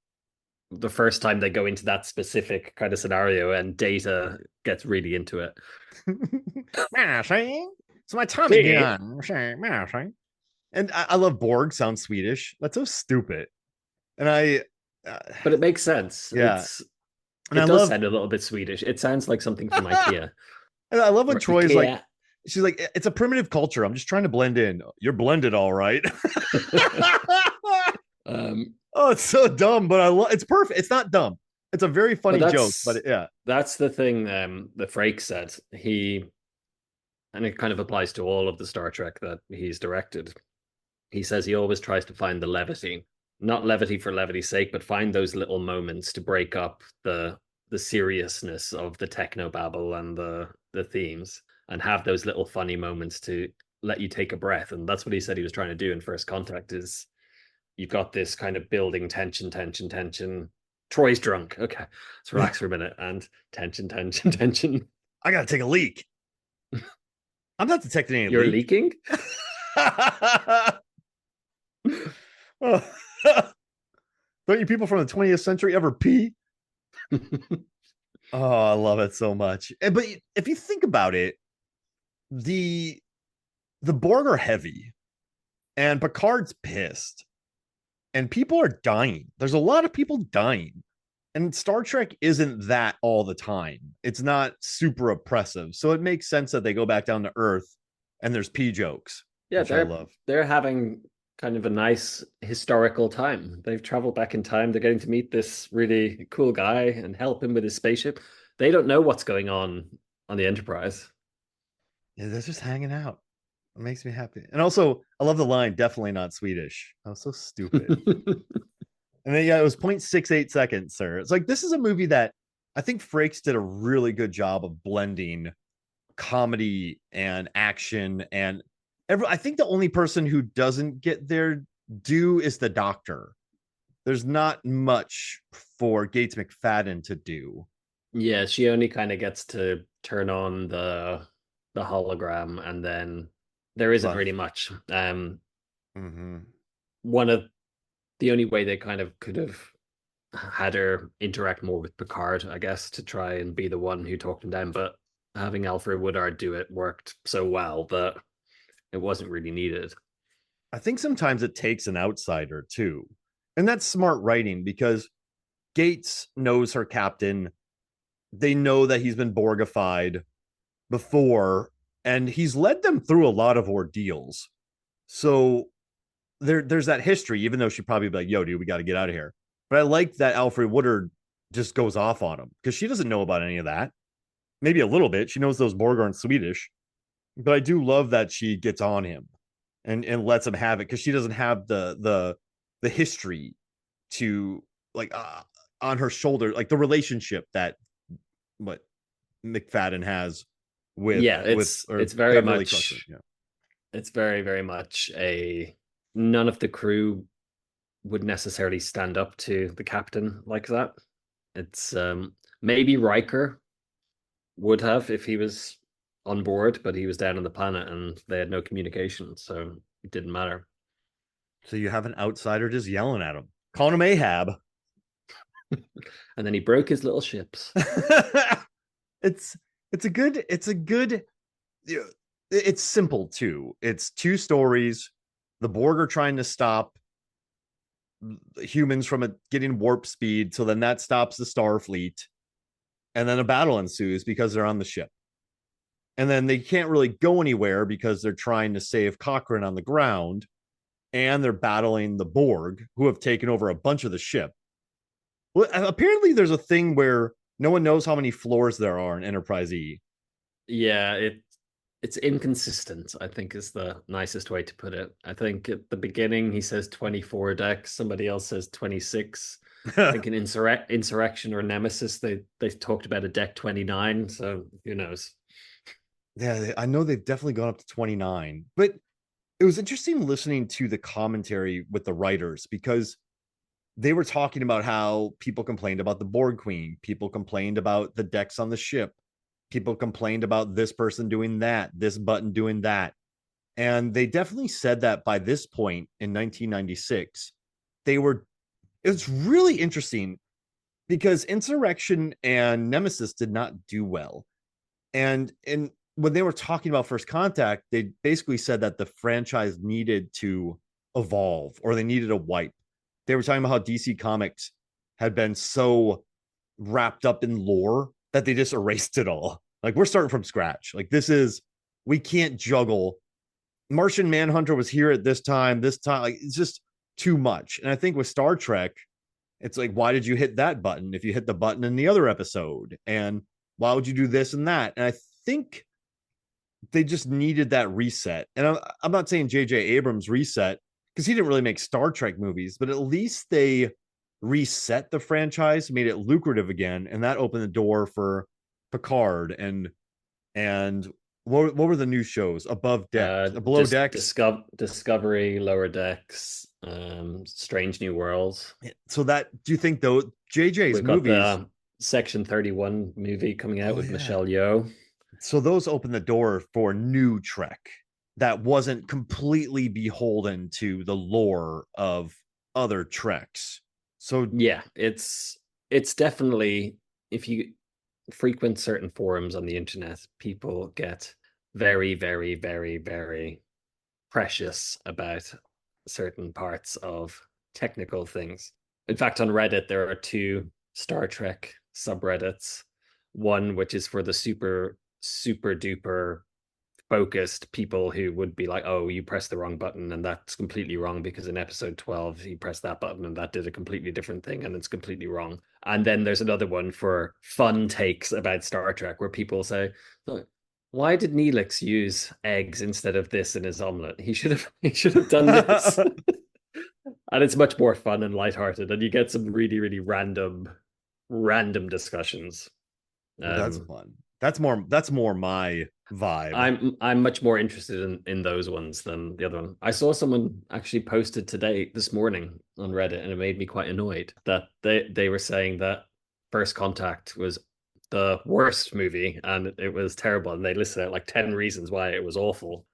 The first time they go into that specific kind of scenario, and Data gets really into it. It's my Tommy gun. And I love Borg. Sounds Swedish. That's so stupid. And but it makes sense. Yeah. It does sound a little bit Swedish. It sounds like something from IKEA. And I love when Troy's like, she's like, it's a primitive culture. I'm just trying to blend in. You're blended, all right. Oh, it's so dumb, but it's perfect. It's not dumb. It's a very funny joke, but yeah. That's the thing the Frakes said. And it kind of applies to all of the Star Trek that he's directed. he says he always tries to find the levity, not levity for levity's sake, but find those little moments to break up the seriousness of the techno babble and the themes, and have those little funny moments to let you take a breath. And that's what he said he was trying to do in First Contact. Is you've got this kind of building tension. Troy's drunk. Okay, let's relax for a minute. And tension. I gotta take a leak. I'm not detecting any You're leak. leaking? Don't you people from the 20th century ever pee? Oh, I love it so much. But if you think about it, the Borg are heavy, and Picard's pissed, and people are dying. There's a lot of people dying. And Star Trek isn't that all the time. It's not super oppressive. So it makes sense that they go back down to Earth and there's pee jokes, Yeah, which I love. they're having kind of a nice historical time. They've traveled back in time. They're getting to meet this really cool guy and help him with his spaceship. They don't know what's going on the Enterprise. Yeah, they're just hanging out. It makes me happy. And also, I love the line, definitely not Swedish. I was so stupid. And then, yeah, it was 0.68 seconds, sir. It's like, this is a movie that I think Frakes did a really good job of blending comedy and action. And I think the only person who doesn't get their due is the Doctor. There's not much for Gates McFadden to do. Yeah, she only kind of gets to turn on the hologram, and then there isn't But really much. mhm. One of the only way they kind of could have had her interact more with Picard, I guess, to try and be the one who talked him down. But having Alfre Woodard do it worked so well that it wasn't really needed. I think sometimes it takes an outsider too. And that's smart writing because Gates knows her captain. They know that he's been Borgified before, and he's led them through a lot of ordeals. So there's that history, even though she'd probably be like, yo, dude, we got to get out of here. But I like that Alfre Woodard just goes off on him because she doesn't know about any of that. Maybe a little bit. She knows those Borg aren't Swedish, but I do love that she gets on him and lets him have it because she doesn't have the history to like on her shoulder, like the relationship that what McFadden has Yeah, with or it's very Beverly Crusher. much Yeah. it's very much a none of the crew would necessarily stand up to the captain like that. It's maybe Riker would have if he was on board, but he was down on the planet and they had no communication, so it didn't matter. So you have an outsider just yelling at him, calling him Ahab. And then he broke his little ships. it's it's a good it's simple too. It's two stories. The Borg are trying to stop humans from getting warp speed, so then that stops the Starfleet, and then a battle ensues because they're on the ship. And then they can't really go anywhere because they're trying to save Cochrane on the ground, and they're battling the Borg, who have taken over a bunch of the ship. Well, apparently there's a thing where no one knows how many floors there are in Enterprise E. Yeah, it's inconsistent, I think is the nicest way to put it. I think at the beginning he says 24 decks, somebody else says 26. I think in Insurrection or Nemesis they talked about a deck 29, so who knows. Yeah, I know they've definitely gone up to 29, but it was interesting listening to the commentary with the writers because they were talking about how people complained about the Borg Queen, people complained about the decks on the ship, people complained about this person doing that, this button doing that. And they definitely said that by this point in 1996, they were, it's really interesting because Insurrection and Nemesis did not do well. And when they were talking about First Contact, they basically said that the franchise needed to evolve or they needed a wipe. They were talking about how DC Comics had been so wrapped up in lore that they just erased it all. Like, we're starting from scratch. Like, we can't juggle. Martian Manhunter was here at this time. Like, it's just too much. And I think with Star Trek, it's like, why did you hit that button if you hit the button in the other episode? And why would you do this and that? And I think they just needed that reset. And I'm not saying J.J. Abrams reset because he didn't really make Star Trek movies, but at least they reset the franchise, made it lucrative again, and that opened the door for Picard and what were the new shows? Above Decks, Below Just Decks. Discovery, Lower Decks, Strange New Worlds. So that, do you think though JJ's We've got movies? the Section 31 movie coming out Oh with yeah. Michelle Yeoh. So those opened the door for new Trek that wasn't completely beholden to the lore of other Treks. So Yeah, it's definitely, if you frequent certain forums on the internet, people get very, very, very, very precious about certain parts of technical things. In fact, on Reddit, there are two Star Trek subreddits. One which is for the super, super duper focused people who would be like, oh, you pressed the wrong button and that's completely wrong because in episode 12 you pressed that button and that did a completely different thing and it's completely wrong. And then there's another one for fun takes about Star Trek where people say, look, why did Neelix use eggs instead of this in his omelet? He should have done this. And it's much more fun and lighthearted, and you get some really, really random discussions. well, that's Um, fun. That's more my vibe. I'm much more interested in those ones than the other one. I saw someone actually posted this morning on Reddit, and it made me quite annoyed that they were saying that First Contact was the worst movie and it was terrible, and they listed out like 10 reasons why it was awful,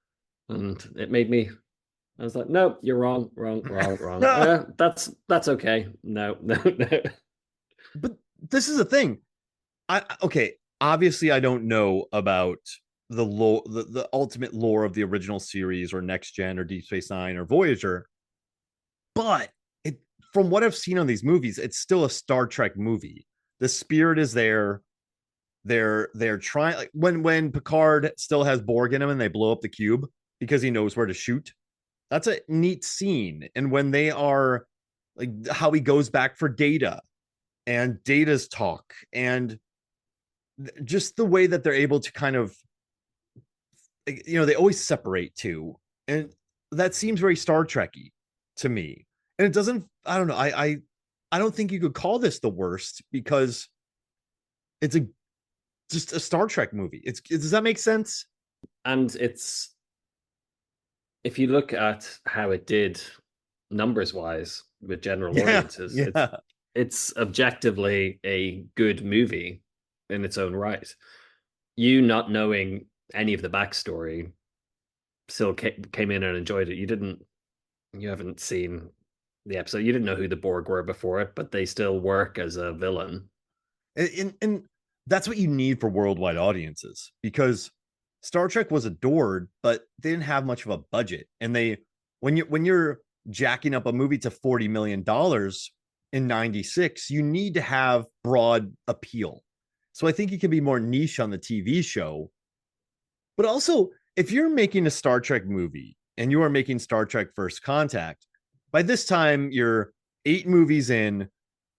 and it made me. I was like, no, you're wrong, wrong, wrong, wrong. That's okay. No, no, no. But this is the thing. I okay, obviously I don't know about the lore, the ultimate lore of the original series or Next Gen or Deep Space Nine or Voyager, but it, from what I've seen on these movies, it's still a Star Trek movie. The spirit is there. They're trying, like when Picard still has Borg in him and they blow up the cube because he knows where to shoot. That's a neat scene. And when they are like how he goes back for Data and Data's talk and just the way that they're able to kind of, they always separate too, and that seems very Star Trekky to me. And it doesn't. I don't know. I don't think you could call this the worst because it's a just a Star Trek movie. Does that make sense? And it's, if you look at how it did numbers wise with general Yeah, audiences, yeah. it's objectively a good movie in its own right. You not knowing any of the backstory still came in and enjoyed it. You haven't seen the episode. You didn't know who the Borg were before it, but they still work as a villain. And that's what you need for worldwide audiences because Star Trek was adored, but they didn't have much of a budget. And when you're jacking up a movie to $40 million in '96, you need to have broad appeal. So I think you can be more niche on the TV show. But also, if you're making a Star Trek movie and you are making Star Trek First Contact, by this time you're 8 movies in.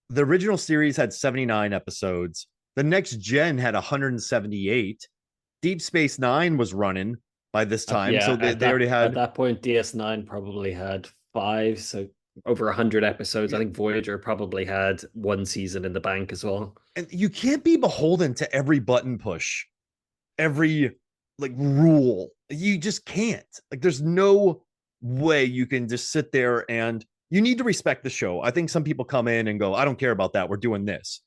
The original series had 79 episodes. The next gen had 178. Deep Space Nine was running by this time. Yeah, So they already at had, that point, DS9 probably had five, so over 100 episodes. I yeah. think Voyager probably had one season in the bank as well. And you can't be beholden to every button push, every like rule. You just can't. Like, there's no way you can just sit there, and you need to respect the show. I think some people come in and go, I don't care about that. We're doing this.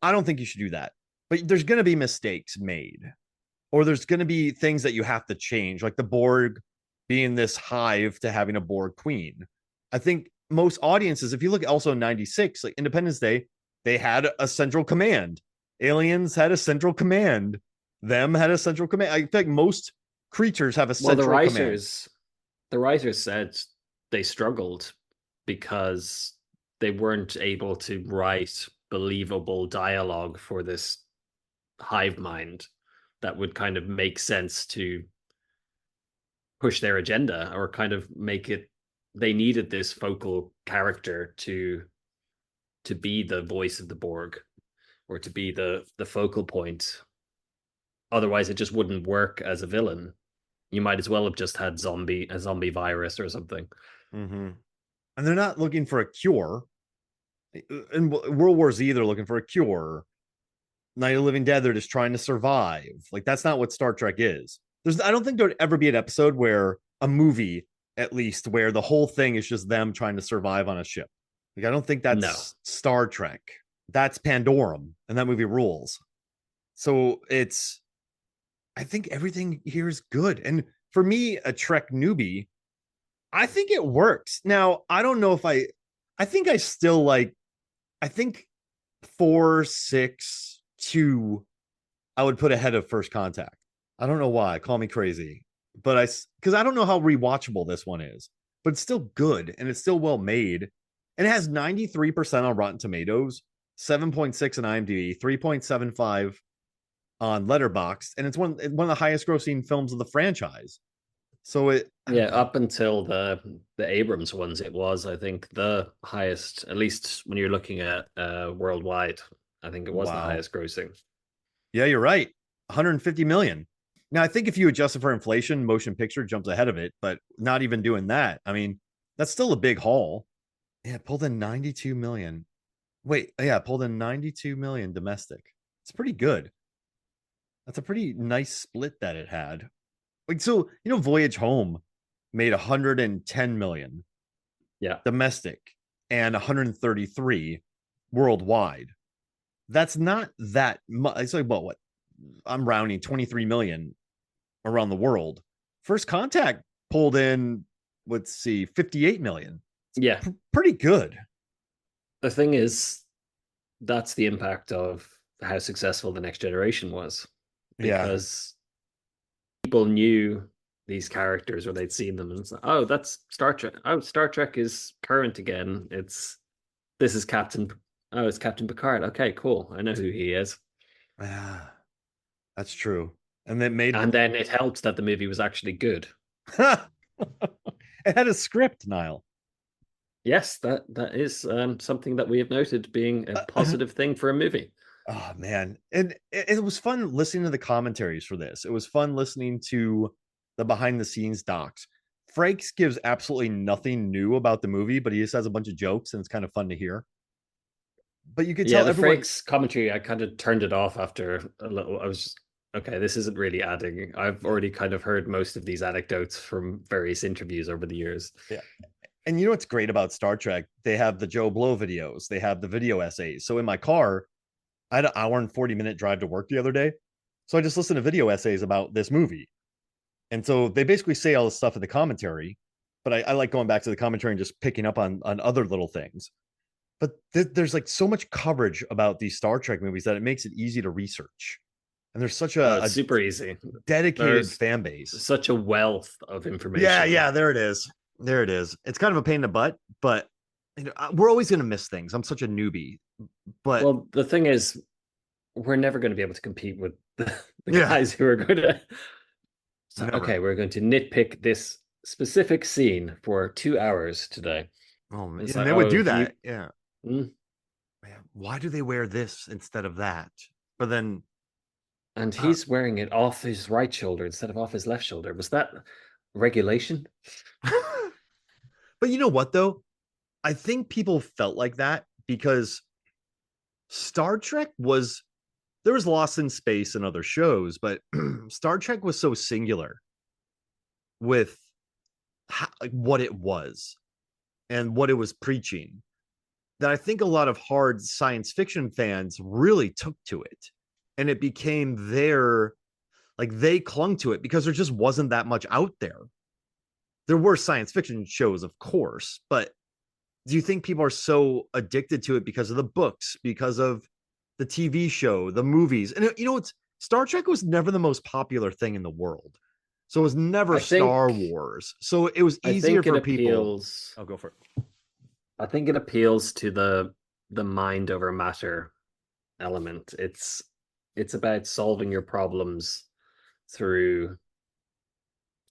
I don't think you should do that. But there's going to be mistakes made, or there's going to be things that you have to change, like the Borg being this hive to having a Borg queen. I think most audiences, if you look also in '96, like Independence Day, they had a central command. Aliens had a central command. Them had a central command. I think most creatures have a Well, central command. the writers said they struggled because they weren't able to write believable dialogue for this hive mind that would kind of make sense to push their agenda or kind of make it. They needed this focal character to be the voice of the Borg or to be the focal point. Otherwise, it just wouldn't work as a villain. You might as well have just had a zombie virus or something. Mm-hmm. And they're not looking for a cure. In World War Z, they're looking for a cure. Night of the Living Dead, they're just trying to survive. Like that's not what Star Trek is. I don't think there'd ever be an episode where a movie, at least, where the whole thing is just them trying to survive on a ship. Like I don't think No. that's Star Trek. That's Pandorum, and that movie rules. So I think everything here is good. And for me, a Trek newbie, I think it works. Now, I don't know if I think I still like, I think 4, 6, 2, I would put ahead of First Contact. I don't know why. Call me crazy. Because I don't know how rewatchable this one is, but it's still good and it's still well made. And it has 93% on Rotten Tomatoes, 7.6 on IMDb, 3.75 on Letterboxd, and it's one of the highest grossing films of the franchise. So I Yeah, don't know. up until the Abrams ones, it was, I think, the highest, at least when you're looking at worldwide. I think it was the Wow. highest grossing. Yeah, you're right. 150 million. Now, I think if you adjust it for inflation, motion picture jumps ahead of it, but not even doing that. I mean, that's still a big haul. Yeah, it pulled in 92 million. Wait, yeah, it pulled in 92 million domestic. It's pretty good. That's a pretty nice split that it had. Like, so, Voyage Home made 110 million Yeah. domestic and 133 worldwide. That's not that much. It's like, what? I'm rounding 23 million around the world. First Contact pulled in, let's see, 58 million. Yeah. Pretty good. The thing is, that's the impact of how successful the next generation was, Yeah. because people knew these characters or they'd seen them and it's like, oh, that's Star Trek. Oh, Star Trek is current again. This is Captain. Oh, it's Captain Picard. Okay, cool. I know who he is. Yeah, that's true. And that made And then it helped that the movie was actually good. it had a script, Niall. Yes, that is something that we have noted being a positive thing for a movie. Oh man. And it was fun listening to the commentaries for this. It was fun listening to the behind the scenes docs. Frakes gives absolutely nothing new about the movie, but he just has a bunch of jokes and it's kind of fun to hear. But you could Yeah, tell the everyone. Frakes commentary, I kind of turned it off after a little. I was just, okay, this isn't really adding. I've Yeah. already kind of heard most of these anecdotes from various interviews over the years. Yeah. And you know what's great about Star Trek? They have the Joe Blow videos, they have the video essays. So in my car, I had an hour and 40-minute drive to work the other day. So I just listened to video essays about this movie. And so they basically say all this stuff in the commentary, but I like going back to the commentary and just picking up on other little things. But there's like so much coverage about these Star Trek movies that it makes it easy to research. And there's such Oh, it's a super easy. dedicated There's fan base. such a wealth of Yeah, information. yeah, there it is. There it is. It's kind of a pain in the butt, but we're always going to miss things. I'm such a newbie, but Well, the thing is, we're never going to be able to compete with the yeah, guys who are going to. So, never. okay, we're going to nitpick this specific scene for 2 hours today. Oh, man. It's And like, they would oh, do you. that. Yeah. Mm. Man, why do they wear this instead of that? But then, And uh, he's wearing it off his right shoulder instead of off his left shoulder. Was that regulation? but you know what though? I think people felt like that because Star Trek was there was Lost in Space and other shows, but Star Trek was so singular with like, what it was and what it was preaching that I think a lot of hard science fiction fans really took to it. And it became like they clung to it because there just wasn't that much out there. There were science fiction shows, of course, but do you think people are so addicted to it because of the books, because of the TV show, the movies? And it's Star Trek was never the most popular thing in the world. So it was never I Star think Wars. So it was I easier think it for people. appeals. I'll go for it. I think it appeals to the mind over matter element. It's about solving your problems through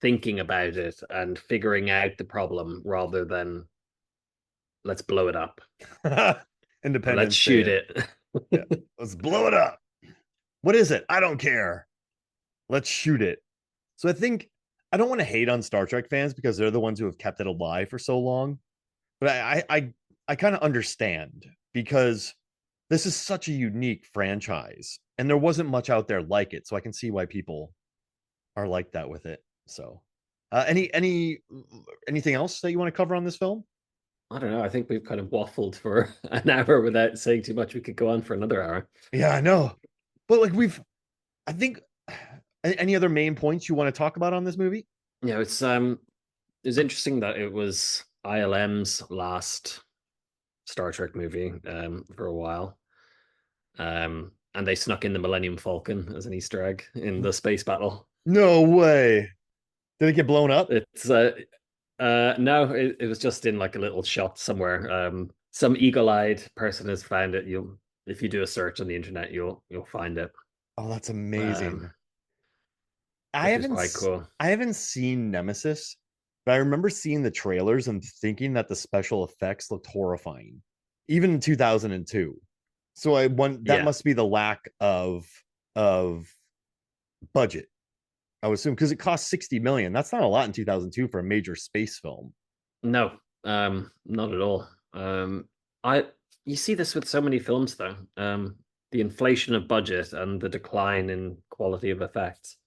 thinking about it and figuring out the problem rather than let's blow it up or let's Independence shoot Day. it. Yeah. Let's blow it up. What is it? I don't care. Let's shoot it. So I think I don't want to hate on Star Trek fans because they're the ones who have kept it alive for so long. But I kind of understand because this is such a unique franchise and there wasn't much out there like it. So I can see why people are like that with it. So anything else that you want to cover on this film? I don't know. I think we've kind of waffled for an hour without saying too much. We could go on for another hour. Yeah, I know. But like I think any other main points you want to talk about on this movie? Yeah, it's interesting that it was ILM's last Star Trek movie for a while. And they snuck in the Millennium Falcon as an Easter egg in the space battle. No way. Did it get blown up? It's no, it was just in like a little shot somewhere. Some eagle-eyed person has found it. You'll If you do a search on the internet, you'll find it. Oh, that's amazing. Which is quite cool. I haven't seen Nemesis, but I remember seeing the trailers and thinking that the special effects looked horrifying, even in 2002. So I want that Yeah. must be the lack of budget. I would assume because it cost 60 million. That's not a lot in 2002 for a major space film. No, not at all. I You see this with so many films though. The inflation of budget and the decline in quality of effects.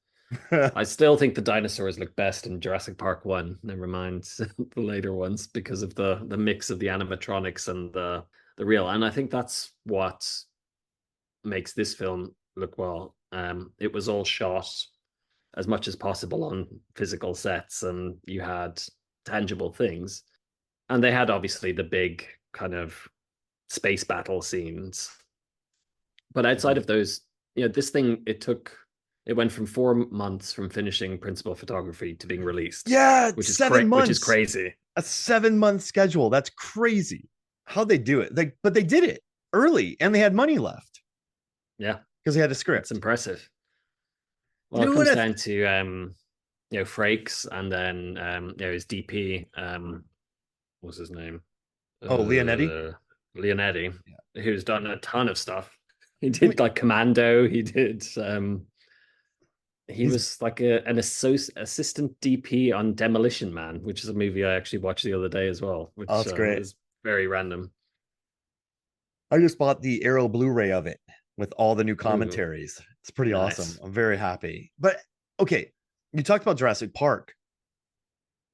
I still think the dinosaurs look best in Jurassic Park 1, never mind the later ones, because of the mix of the animatronics and the real. And I think that's what makes this film look well. It was all shot as much as possible on physical sets, and you had tangible things. And they had obviously the big kind of space battle scenes. But outside of those, this thing, it went from 4 months from finishing principal photography to being released. Yeah, which is 7 months. Which is crazy. A 7 month schedule. That's crazy. How'd they do it? But they did it early and they had money left. Yeah. Because they had a script. It's impressive. Well, it comes down to Frakes and then his DP, what's his name? Leonetti? Leonetti, who's done a ton of stuff. He did like Commando, he did he was like an assistant DP on Demolition Man, which is a movie I actually watched the other day as well, which that's great. Is very random. I just bought the Arrow Blu-ray of it with all the new commentaries. Ooh, it's pretty awesome. I'm very happy. But okay, you talked about Jurassic Park.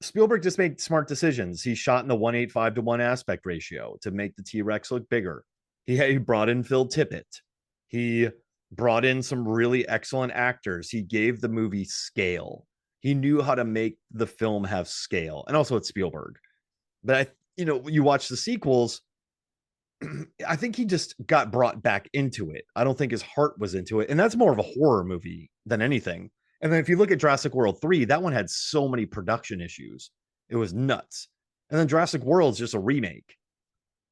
Spielberg just made smart decisions. He shot in the 1.85:1 aspect ratio to make the T-Rex look bigger. He brought in Phil Tippett. He brought in some really excellent actors. He gave the movie scale. He knew how to make the film have scale. And also it's Spielberg. But you watch the sequels, I think he just got brought back into it. I don't think his heart was into it. And that's more of a horror movie than anything. And then if you look at Jurassic World 3, that one had so many production issues. It was nuts. And then Jurassic World's just a remake.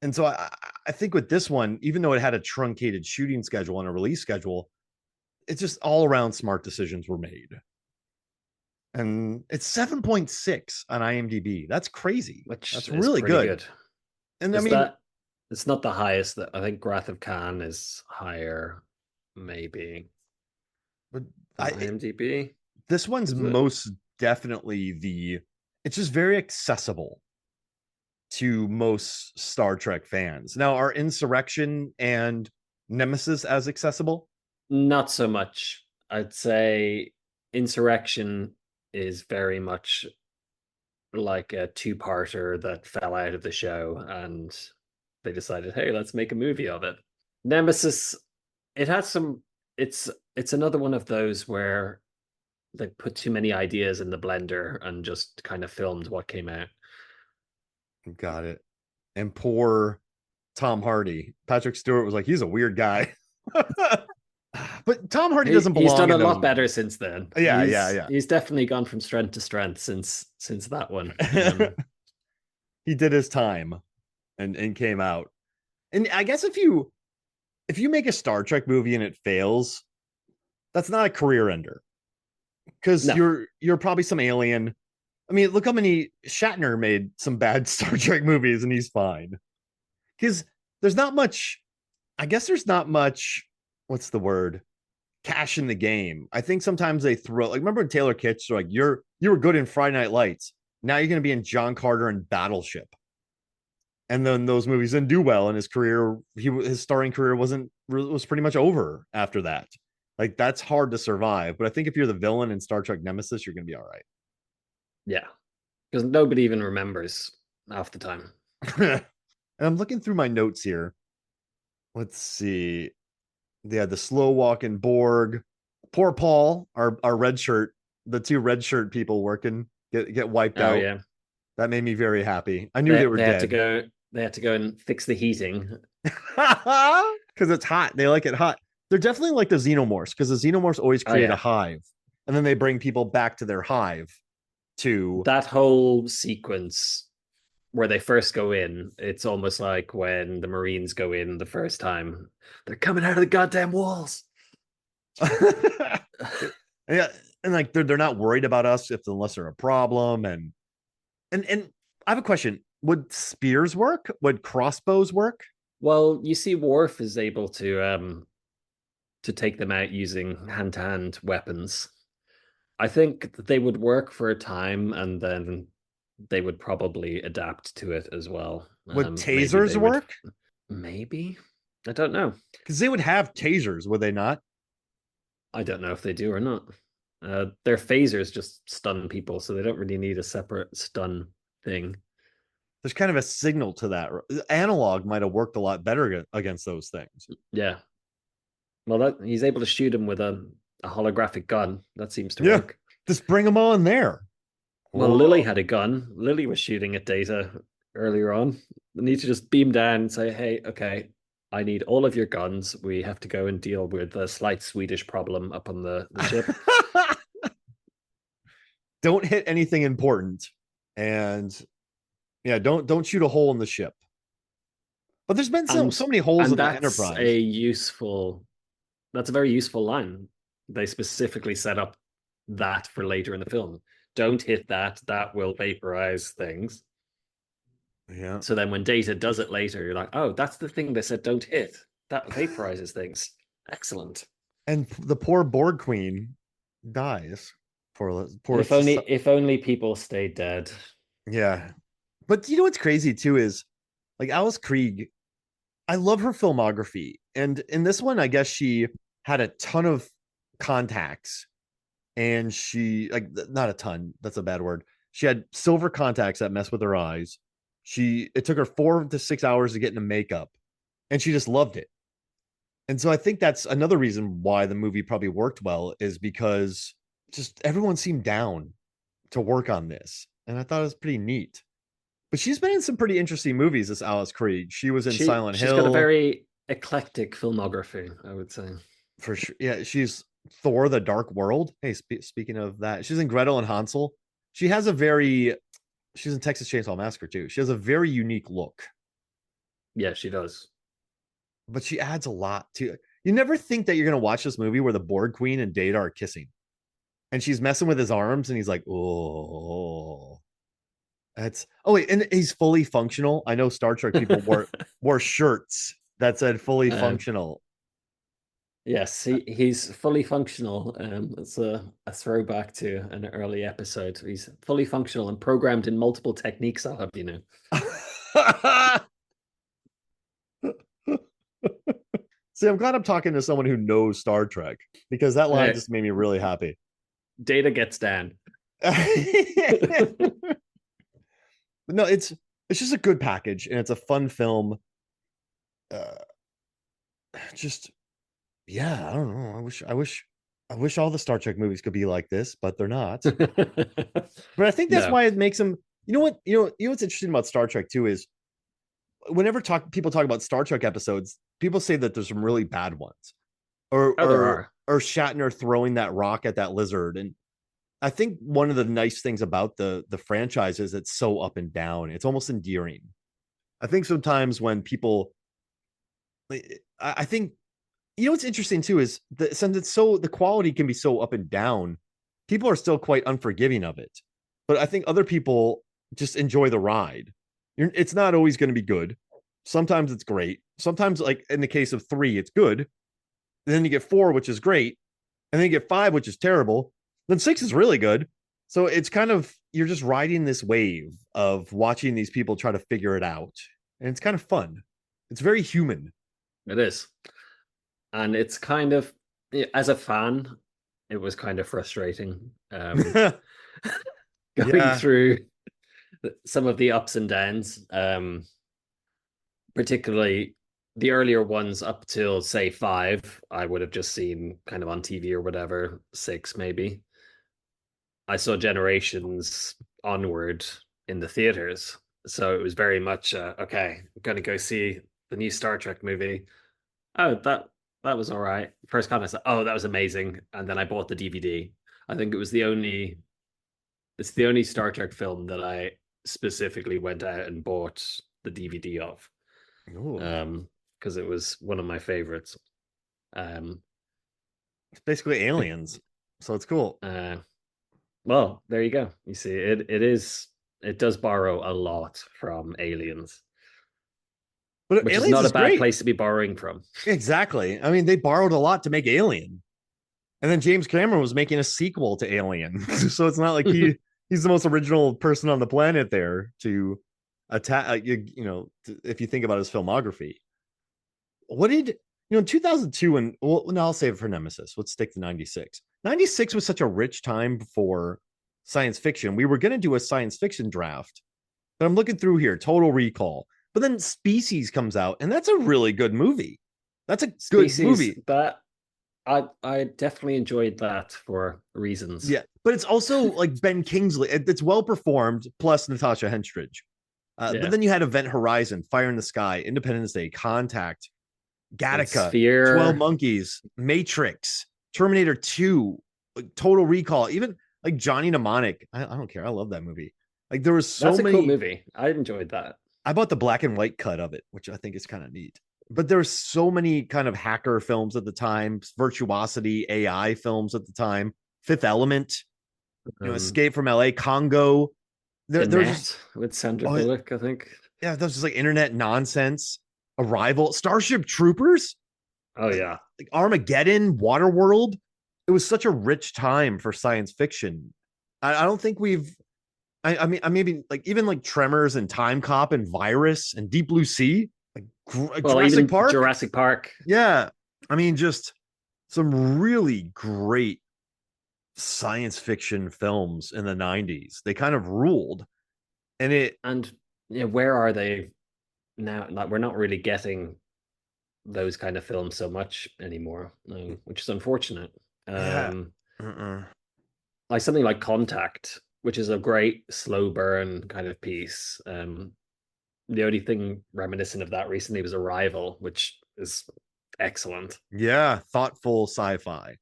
And so I think with this one, even though it had a truncated shooting schedule and a release schedule, it's just all around smart decisions were made. And it's 7.6 on IMDb. That's crazy. That's really good. And it's not the highest. That I think Wrath of Khan is higher, maybe. But IMDb. This one's most definitely it's just very accessible to most Star Trek fans. Now, are Insurrection and Nemesis as accessible? Not so much. I'd say Insurrection is very much like a two-parter that fell out of the show and they decided, hey, let's make a movie of it. Nemesis, it has some, it's another one of those where they put too many ideas in the blender and just kind of filmed what came out. Got it. And poor Tom Hardy. Patrick Stewart was like, he's a weird guy. But Tom Hardy doesn't belong. He's done a lot better since then. Yeah. He's definitely gone from strength to strength since that one. He did his time and came out. And I guess if you make a Star Trek movie and it fails, that's not a career ender. Because you're probably some alien. I mean, look how many Shatner made some bad Star Trek movies and he's fine. Because there's not much, what's the word? Cash in the game. I think sometimes they throw, like, remember when Taylor Kitsch, they're like, you're You were good in Friday Night Lights. Now you're going to be in John Carter and Battleship. And then those movies didn't do well, and his career, his starring career was pretty much over after that. Like that's hard to survive. But I think if you're the villain in Star Trek Nemesis, you're going to be all Yeah, because nobody even remembers half the time. right. And I'm looking through my notes here. Let's see. They had the slow walking Borg. Poor Paul, our red shirt, the two red shirt people working get wiped Oh out. yeah, That made me very happy. I knew they were they had to dead. go. They had to go and fix the heating. Because it's hot. They like it hot. They're definitely like the xenomorphs because the xenomorphs always Oh create a yeah, hive, and then they bring people back to their hive to. that whole sequence where they first go in, it's almost like when the Marines go in the first time. They're coming out of the goddamn walls. Yeah, and like they're not worried about us if unless they're a problem, and I have a question. Would spears work? Would crossbows work? Well, you see, Worf is able to take them out using hand-to-hand weapons. I think they would work for a time, and then they would probably adapt to it as well. Would Maybe tasers they would. work? Maybe I don't know. Because they would have tasers, would they not? I don't know if they do or not. Their phasers just stun people, so they don't really need a separate stun thing. There's kind of a signal to that. Analog might have worked a lot better against those things. Yeah. Well, he's able to shoot him with a holographic gun. That seems to Yeah, work. just bring them on there. Well, Whoa. Lily had a gun. Lily was shooting at Data earlier on. They need to just beam down and say, "Hey, okay, I need all of your guns. We have to go and deal with a slight Swedish problem up on the ship." Don't hit anything important, and yeah, don't shoot a hole in the ship. But there's been And so many holes and in the that's Enterprise. a very useful line. They specifically set up that for later in the film. Don't hit that. That will vaporize things. Yeah, So then when Data does it later, you're like, oh, that's the thing they said don't hit. That vaporizes things. Excellent. and the poor Borg Queen dies. Poor. If only people stayed dead. Yeah, but you know what's crazy too is like Alice Krieg. I love her filmography, and in this one, I guess she had a ton of contacts, and she like not a ton. That's a bad word. She had silver contacts that mess with her eyes. It took her 4 to 6 hours to get into makeup, and she just loved it. And so I think that's another reason why the movie probably worked well is because just everyone seemed down to work on this, and I thought it was pretty neat. But she's been in some pretty interesting movies. This Alice Krieg. She was in Silent She's got a Hill very eclectic filmography, I would say. for sure. Yeah, she's Thor: The Dark World. Hey, speaking of that, she's in Gretel and Hansel. She has a very. She's in Texas Chainsaw Massacre too. She has a very unique look, Yeah, she does. but she adds a lot to. You never think that you're gonna watch this movie where the Borg Queen and Data are kissing, and she's messing with his arms, and he's like, "Oh, that's oh wait," and he's fully functional. I know Star Trek people wore shirts that said "fully um, functional." yes, he's fully functional. It's a throwback to an early episode. He's fully functional and programmed in multiple techniques, I'll have you know. See, I'm glad I'm talking to someone who knows Star Trek because that line Uh, just made me really happy. Data gets down. No, it's just a good package and it's a fun film. Uh, just yeah, I don't know. I wish all the Star Trek movies could be like this, but they're not. But I think that's No. why it makes them. You know what's interesting about Star Trek too is whenever people talk about Star Trek episodes, people say that there's some really bad ones, or Oh, there are. Shatner throwing that rock at that lizard. And I think one of the nice things about the franchise is it's so up and down. It's almost endearing. I think sometimes when people, I think you know what's interesting too is that since it's so the quality can be so up and down, people are still quite unforgiving of it. But I think other people just enjoy the ride. It's not always going to be good. Sometimes it's great. Sometimes, like in the case of 3, it's good. And then you get 4, which is great, and then you get 5, which is terrible. Then 6 is really good, So it's kind of, you're just riding this wave of watching these people try to figure it out. And it's kind of fun. It's very human. It is. And it's kind of, as a fan, it was kind of frustrating. Going Yeah. through some of the ups and downs, particularly the earlier ones up till say five, I would have just seen kind of on TV or whatever, six maybe. I saw Generations onward in the theaters, so it was very much okay. I'm gonna go see the new Star Trek movie. Oh, that was all right. First kind of said, oh, that was amazing, and then I bought the DVD. I think it's the only Star Trek film that I specifically went out and bought the DVD of, Ooh. because it was one of my favorites. Um, It's basically aliens. So it's cool. well, there you go. You see, it does borrow a lot from Aliens, But which is aliens not a is bad great. place to be borrowing from. Exactly. I mean, they borrowed a lot to make Alien. And then James Cameron was making a sequel to Alien. So it's not like he's the most original person on the planet there to attack, if you think about his filmography. What did, in 2002, and well, no, I'll save it for Nemesis. Let's stick to 96. 96 was such a rich time for science fiction. We were going to do a science fiction draft, but I'm looking through here, Total Recall. But then Species comes out, and that's a really good movie. That's a good Species, movie. that I definitely enjoyed that for reasons. Yeah, but it's also like Ben Kingsley. It's well performed, plus Natasha Henstridge. But Yeah. then you had Event Horizon, Fire in the Sky, Independence Day, Contact, And Gattaca, 12 Sphere, Monkeys, Matrix, Terminator 2, like Total Recall, even like Johnny Mnemonic. I don't care. I love that movie. Like there was so that's a cool many. movie. I enjoyed that. I bought the black and white cut of it, which I think is kind of neat. But there's so many kind of hacker films at the time, virtuosity, AI films at the time, Fifth Element, Um, Escape from LA, Congo. The There's just, Net with Sandra oh Bullock, I think. yeah, there's just like internet nonsense. Arrival, Starship Troopers, Oh yeah. like Armageddon, Waterworld. It was such a rich time for science fiction. I don't think we've. I mean, I maybe like even like Tremors and Time Cop and Virus and Deep Blue Sea, like Well, Jurassic even Park. Jurassic Park. Yeah, I mean, just some really great science fiction films in the 90s. They kind of ruled. And it, And yeah, where are they now? Like, we're not really getting those kind of films so much anymore, which is unfortunate. yeah. Um, Uh-uh. like something like Contact, which is a great slow burn kind of piece. The only thing reminiscent of that recently was Arrival, which is excellent. Yeah, thoughtful sci-fi.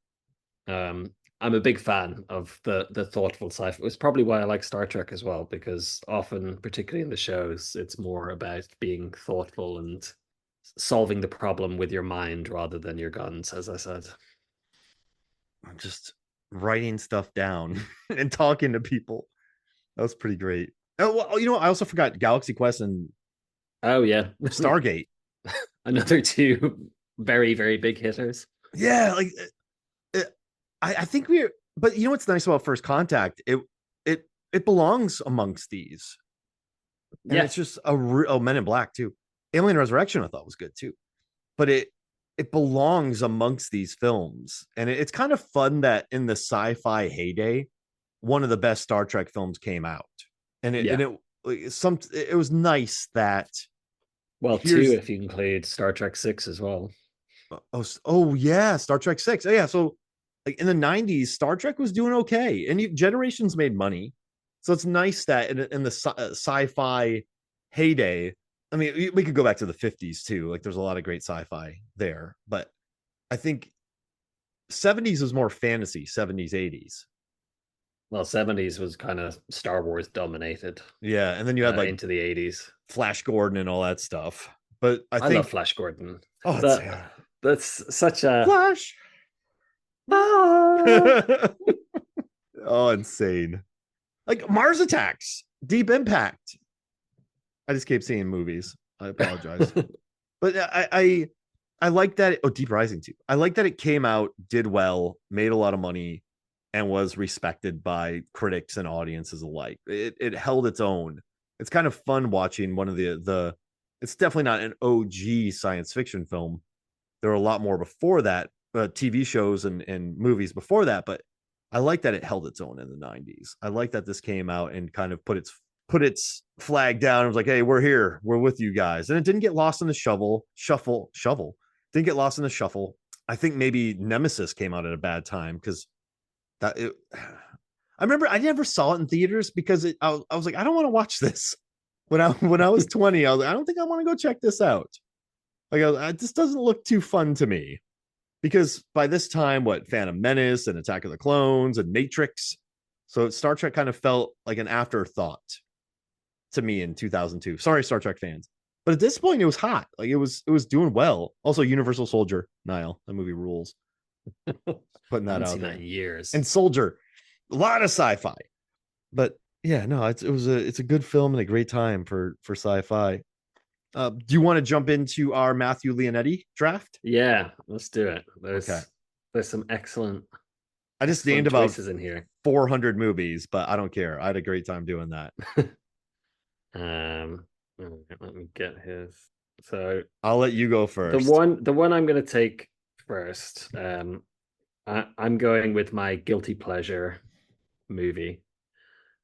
I'm a big fan of the thoughtful sci-fi. It's probably why I like Star Trek as well, because often, particularly in the shows, it's more about being thoughtful and solving the problem with your mind rather than your guns, as I said. I'm just writing stuff down and talking to people. That was pretty great. Oh, well, I also forgot Galaxy Quest and Oh yeah, Stargate. another two very very big hitters. Yeah, like I think we're, but what's nice about First Contact? It belongs amongst these, and Yeah, it's just oh, Men in Black too. Alien Resurrection I thought was good too, but it belongs amongst these films, and it's kind of fun that in the sci-fi heyday, one of the best Star Trek films came out, and yeah. it was nice that Well, two here's if you include Star Trek Six as well. oh yeah, Star Trek 6. Oh, yeah, so like in the 90s Star Trek was doing okay, and Generations made money. So it's nice that in the sci-fi heyday, I mean, we could go back to the 50s too. Like there's a lot of great sci-fi there, but I think 70s was more fantasy, 70s, 80s. Well, 70s was kind of Star Wars dominated Yeah, and then you had like into the 80s. Flash Gordon and all that stuff. But I I love think, Flash Gordon. oh, it's That that's such a Flash. ah! Oh, insane. Like Mars Attacks, Deep Impact. I just keep seeing movies. I apologize. But I like that. Oh, Deep Rising too. I like that it came out, did well, made a lot of money, and was respected by critics and audiences alike. It held its own. It's kind of fun watching one of the it's definitely not an OG science fiction film. There were a lot more before that, TV shows and movies before that, but I like that it held its own in the 90s. I like that this came out and kind of put its flag down. It was like, hey, we're here, we're with you guys, and it didn't get lost in the shuffle. Didn't get lost in the shuffle. I think maybe Nemesis came out at a bad time because that it, I remember I never saw it in theaters because I was like, I don't want to watch this. When I was 20, I was like, I don't think I want to go check this out. Like, this doesn't look too fun to me. Because by this time, what, Phantom Menace and Attack of the Clones and Matrix, so Star Trek kind of felt like an afterthought to me in 2002. Sorry, Star Trek fans, but at this point, it was hot. Like it was doing well. Also, Universal Soldier, Niall, that movie rules. Putting I that haven't out seen there. that in years. And Soldier, a lot of sci-fi, but yeah, no, it's a good film and a great time for sci-fi. Do you want to jump into our Matthew Leonetti draft? Yeah, let's do it. Okay. There's some I just named excellent about choices in here. 400 movies, but I don't care. I had a great time doing that. Let me get his. So I'll let you go the first. one I'm going to take first. I'm going with my guilty pleasure movie,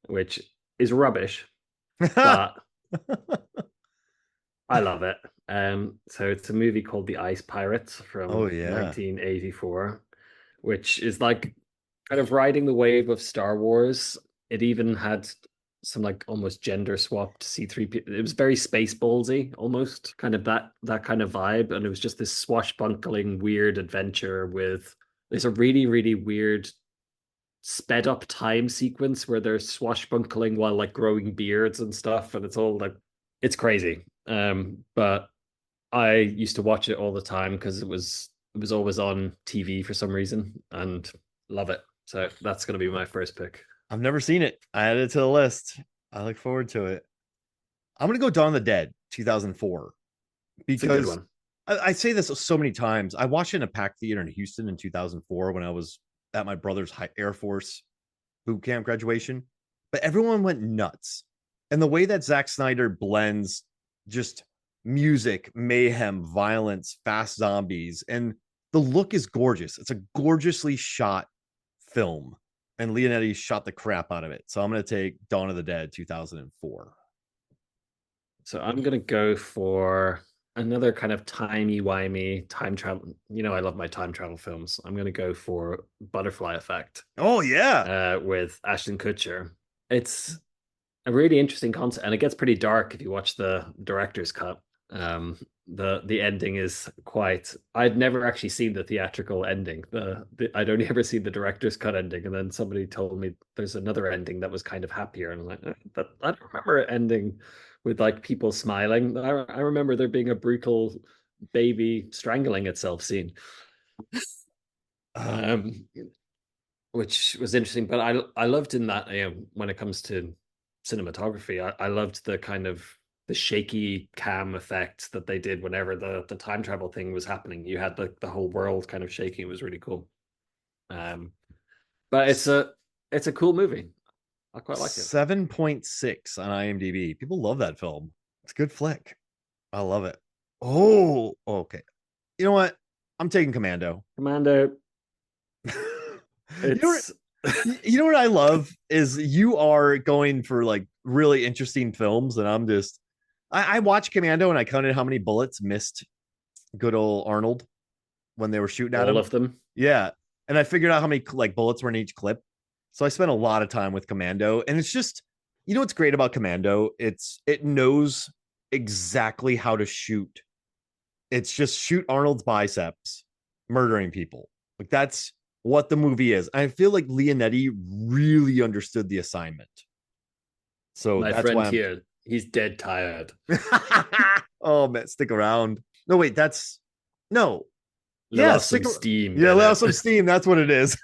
which is rubbish, but I love it. So it's a movie called The Ice Pirates Oh from yeah. 1984, which is like kind of riding the wave of Star Wars. It even had some like almost gender swapped C3P. It was very space ballsy, almost kind of that kind of vibe, and it was just this swashbuckling weird adventure with there's a really really weird sped up time sequence where they're swashbuckling while like growing beards and stuff, and it's all like it's crazy. But I used to watch it all the time because it was always on TV for some reason and love it. So that's gonna be my first pick. I've never seen it. I added it to the list. I look forward to it. I'm gonna go Dawn of the Dead, 2004, It's a good because one. I say this so many times. I watched it in a packed theater in Houston in 2004 when I was at my brother's Air Force boot camp graduation, but everyone went nuts. And the way that Zack Snyder blends just music, mayhem, violence, fast zombies, and the look is gorgeous. It's a gorgeously shot film, and Leonetti shot the crap out of it. So I'm going to take Dawn of the Dead 2004. So I'm gonna go for another kind of timey-wimey time travel. You know, I love my time travel films. I'm gonna go for Butterfly Effect Oh, yeah. with Ashton Kutcher. It's a really interesting concept, and it gets pretty dark if you watch the director's cut. The ending is quite. I'd never actually seen the theatrical ending. I'd only ever seen the director's cut ending, and then somebody told me there's another ending that was kind of happier, and I'm like, but I don't remember it ending with like people smiling. I remember there being a brutal baby strangling itself scene. Uh, Um, which was interesting. But I loved in that when it comes to cinematography, I loved the kind of the shaky cam effect that they did whenever the time travel thing was happening. You had the whole world kind of shaking. It was really cool. Um, but it's a cool movie. I quite like it. 7.6 on IMDb. People love that film. It's a good flick. I love it. Oh, okay. You know what? I'm taking Commando. Commando. You know what, It's you know what I love is you are going for like really interesting films, and I watched Commando and I counted how many bullets missed good old Arnold when they were shooting at all him. of them. Yeah, and I figured out how many like bullets were in each clip. So I spent a lot of time with Commando, and it's just what's great about Commando? It knows exactly how to shoot. It's just shoot Arnold's biceps, murdering people. Like that's what the movie is. I feel like Leonetti really understood the assignment. So My that's friend why I'm here, he's dead tired. oh man, stick around. No, wait, that's no. Let Yeah, off some steam, yeah, let out Bennett. some steam. That's what it is.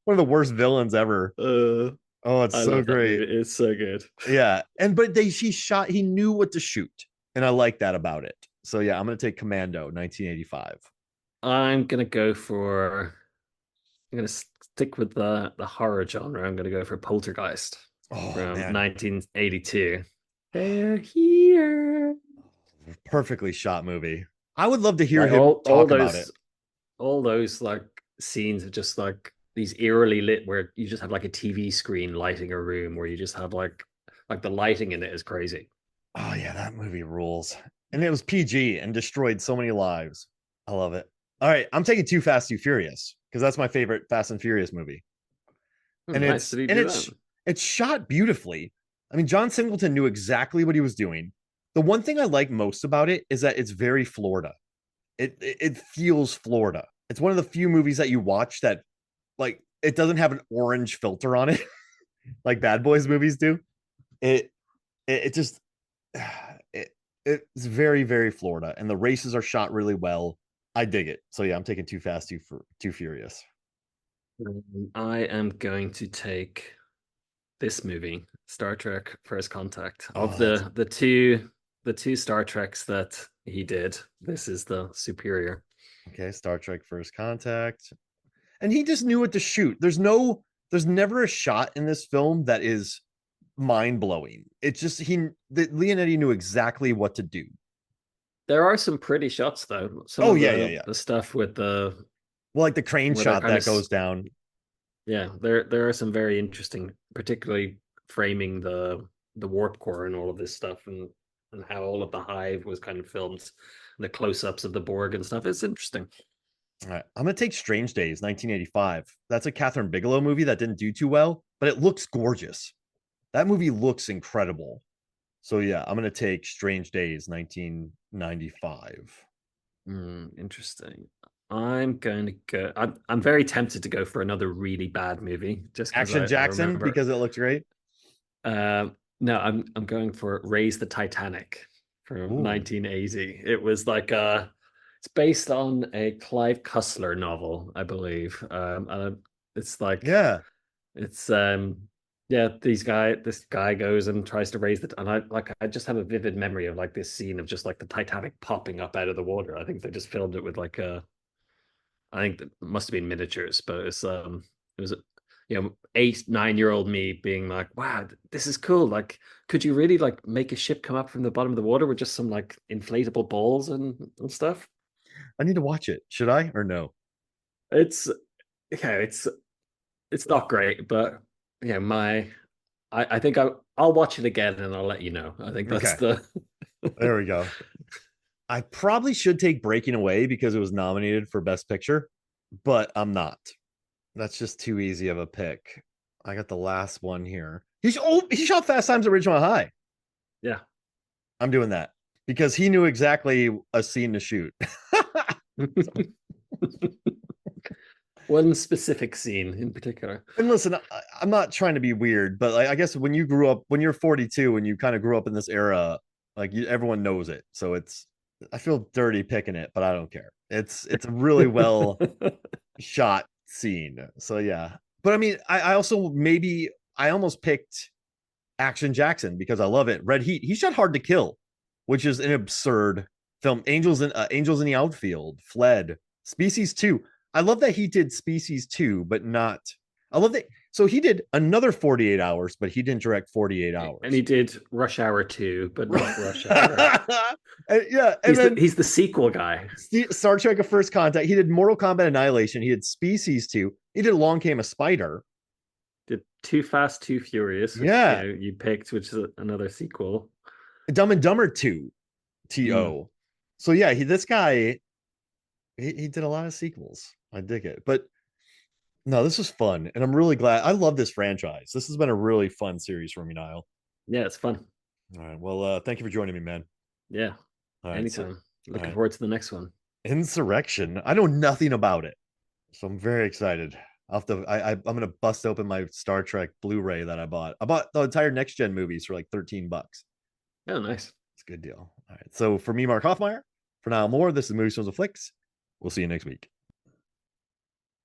One of the worst villains ever. uh, Oh, it's I so love that great. movie. It's so good. Yeah. And but she shot, he knew what to shoot. And I like that about it. So yeah, I'm gonna take Commando 1985. I'm gonna go for I'm gonna stick with the horror genre. I'm gonna go for Poltergeist Oh from man, 1982. They're here. perfectly shot movie. I would love to hear Like him all talk about it. those like scenes of just like these eerily lit where you just have like a TV screen lighting a room where you just have like the lighting in it is crazy. Oh yeah, that movie rules. And it was PG and destroyed so many lives. I love it. All right, I'm taking Too Fast, Too Furious because that's my favorite Fast and Furious movie. Hmm, And nice. it's Did he and do that? it's shot beautifully. I mean, John Singleton knew exactly what he was doing. The one thing I like most about it is that it's very Florida. It feels Florida. It's one of the few movies that you watch that like it doesn't have an orange filter on it like Bad Boys movies do. It it just it it's very Florida, and the races are shot really well. I dig it. So yeah, I'm taking Too Fast, Too Furious. I am going to take this movie, Star Trek First Contact. Of Oh, that's the two Star Treks that he did, this is the superior. okay. Star Trek First Contact, and he just knew what to shoot. There's never a shot in this film that is mind blowing. It's just Leonetti knew exactly what to do. There are some pretty shots though. Some Oh of yeah, yeah, yeah. the stuff with the Well, like the crane where they're shot kind that of goes down. yeah, there are some very interesting, particularly framing the warp core and all of this stuff and how all of the hive was kind of filmed and the close-ups of the Borg and stuff. It's interesting. All right, I'm gonna take Strange Days, 1985. That's a Catherine Bigelow movie that didn't do too well, but it looks gorgeous. That movie looks incredible. So yeah, I'm gonna take Strange Days, 1995. Interesting. I'm going to go. I'm very tempted to go for another really bad movie just because Action I Jackson remember. because it looks great. No, I'm going for Raise the Titanic from Ooh, 1980. It was like it's based on a Clive Cussler novel, I believe. And it's like yeah. it's yeah, this guy goes and tries to raise the and I just have a vivid memory of like this scene of just like the Titanic popping up out of the water. I think they just filmed it with like I think it must have been miniatures, but it was you know 8 9 year old me being like, wow, this is cool. Like, could you really like make a ship come up from the bottom of the water with just some like inflatable balls and stuff? I need to watch it. Should I or no? It's yeah, it's not great, but yeah, I think I'll watch it again and I'll let you know. I think that's Okay, the there we go. I probably should take Breaking Away because it was nominated for Best Picture, but I'm not. That's just too easy of a pick. I got the last one here. He shot Fast Times at Ridgemont High. yeah. I'm doing that because he knew exactly a scene to shoot. One specific scene in particular. And listen, I'm not trying to be weird, but like, I guess when you grew up, when you're 42 and you kind of grew up in this era, like everyone knows it. So I feel dirty picking it, but I don't care. It's a really well shot scene. So yeah, but I mean, I also maybe I almost picked Action Jackson because I love it. Red Heat. He shot Hard to Kill, which is an absurd film. Angels in the Outfield, Fled, Species 2. I love that he did Species 2, but not. I love that. So he did another 48 hours, but he didn't direct 48 And he hours. did Rush Hour 2, but not Rush Hour. Yeah, and then He's the sequel guy. Star Trek: A First Contact. He did Mortal Kombat Annihilation. He did Species 2. He did Along Came a Spider. Did Too Fast, Too Furious, which Yeah, you picked, which is another sequel. Dumb and Dumber 2. Mm. To. So yeah, this guy he did a lot of sequels. I dig it. But no, this was fun. And I'm really glad. I love this franchise. This has been a really fun series for me, Niall. Yeah, it's fun. All right. Well, thank you for joining me, man. Yeah, All right. So, anytime. all Looking right. forward to the next one. Insurrection. I know nothing about it. So I'm very excited. I'm gonna bust open my Star Trek Blu-ray that I bought. I bought the entire next gen movies for like $13. Oh, nice. It's a good deal. All right. So for me, Mark Hoffmeyer, for Niall Moore, this is Movies Films and Flicks. We'll see you next week.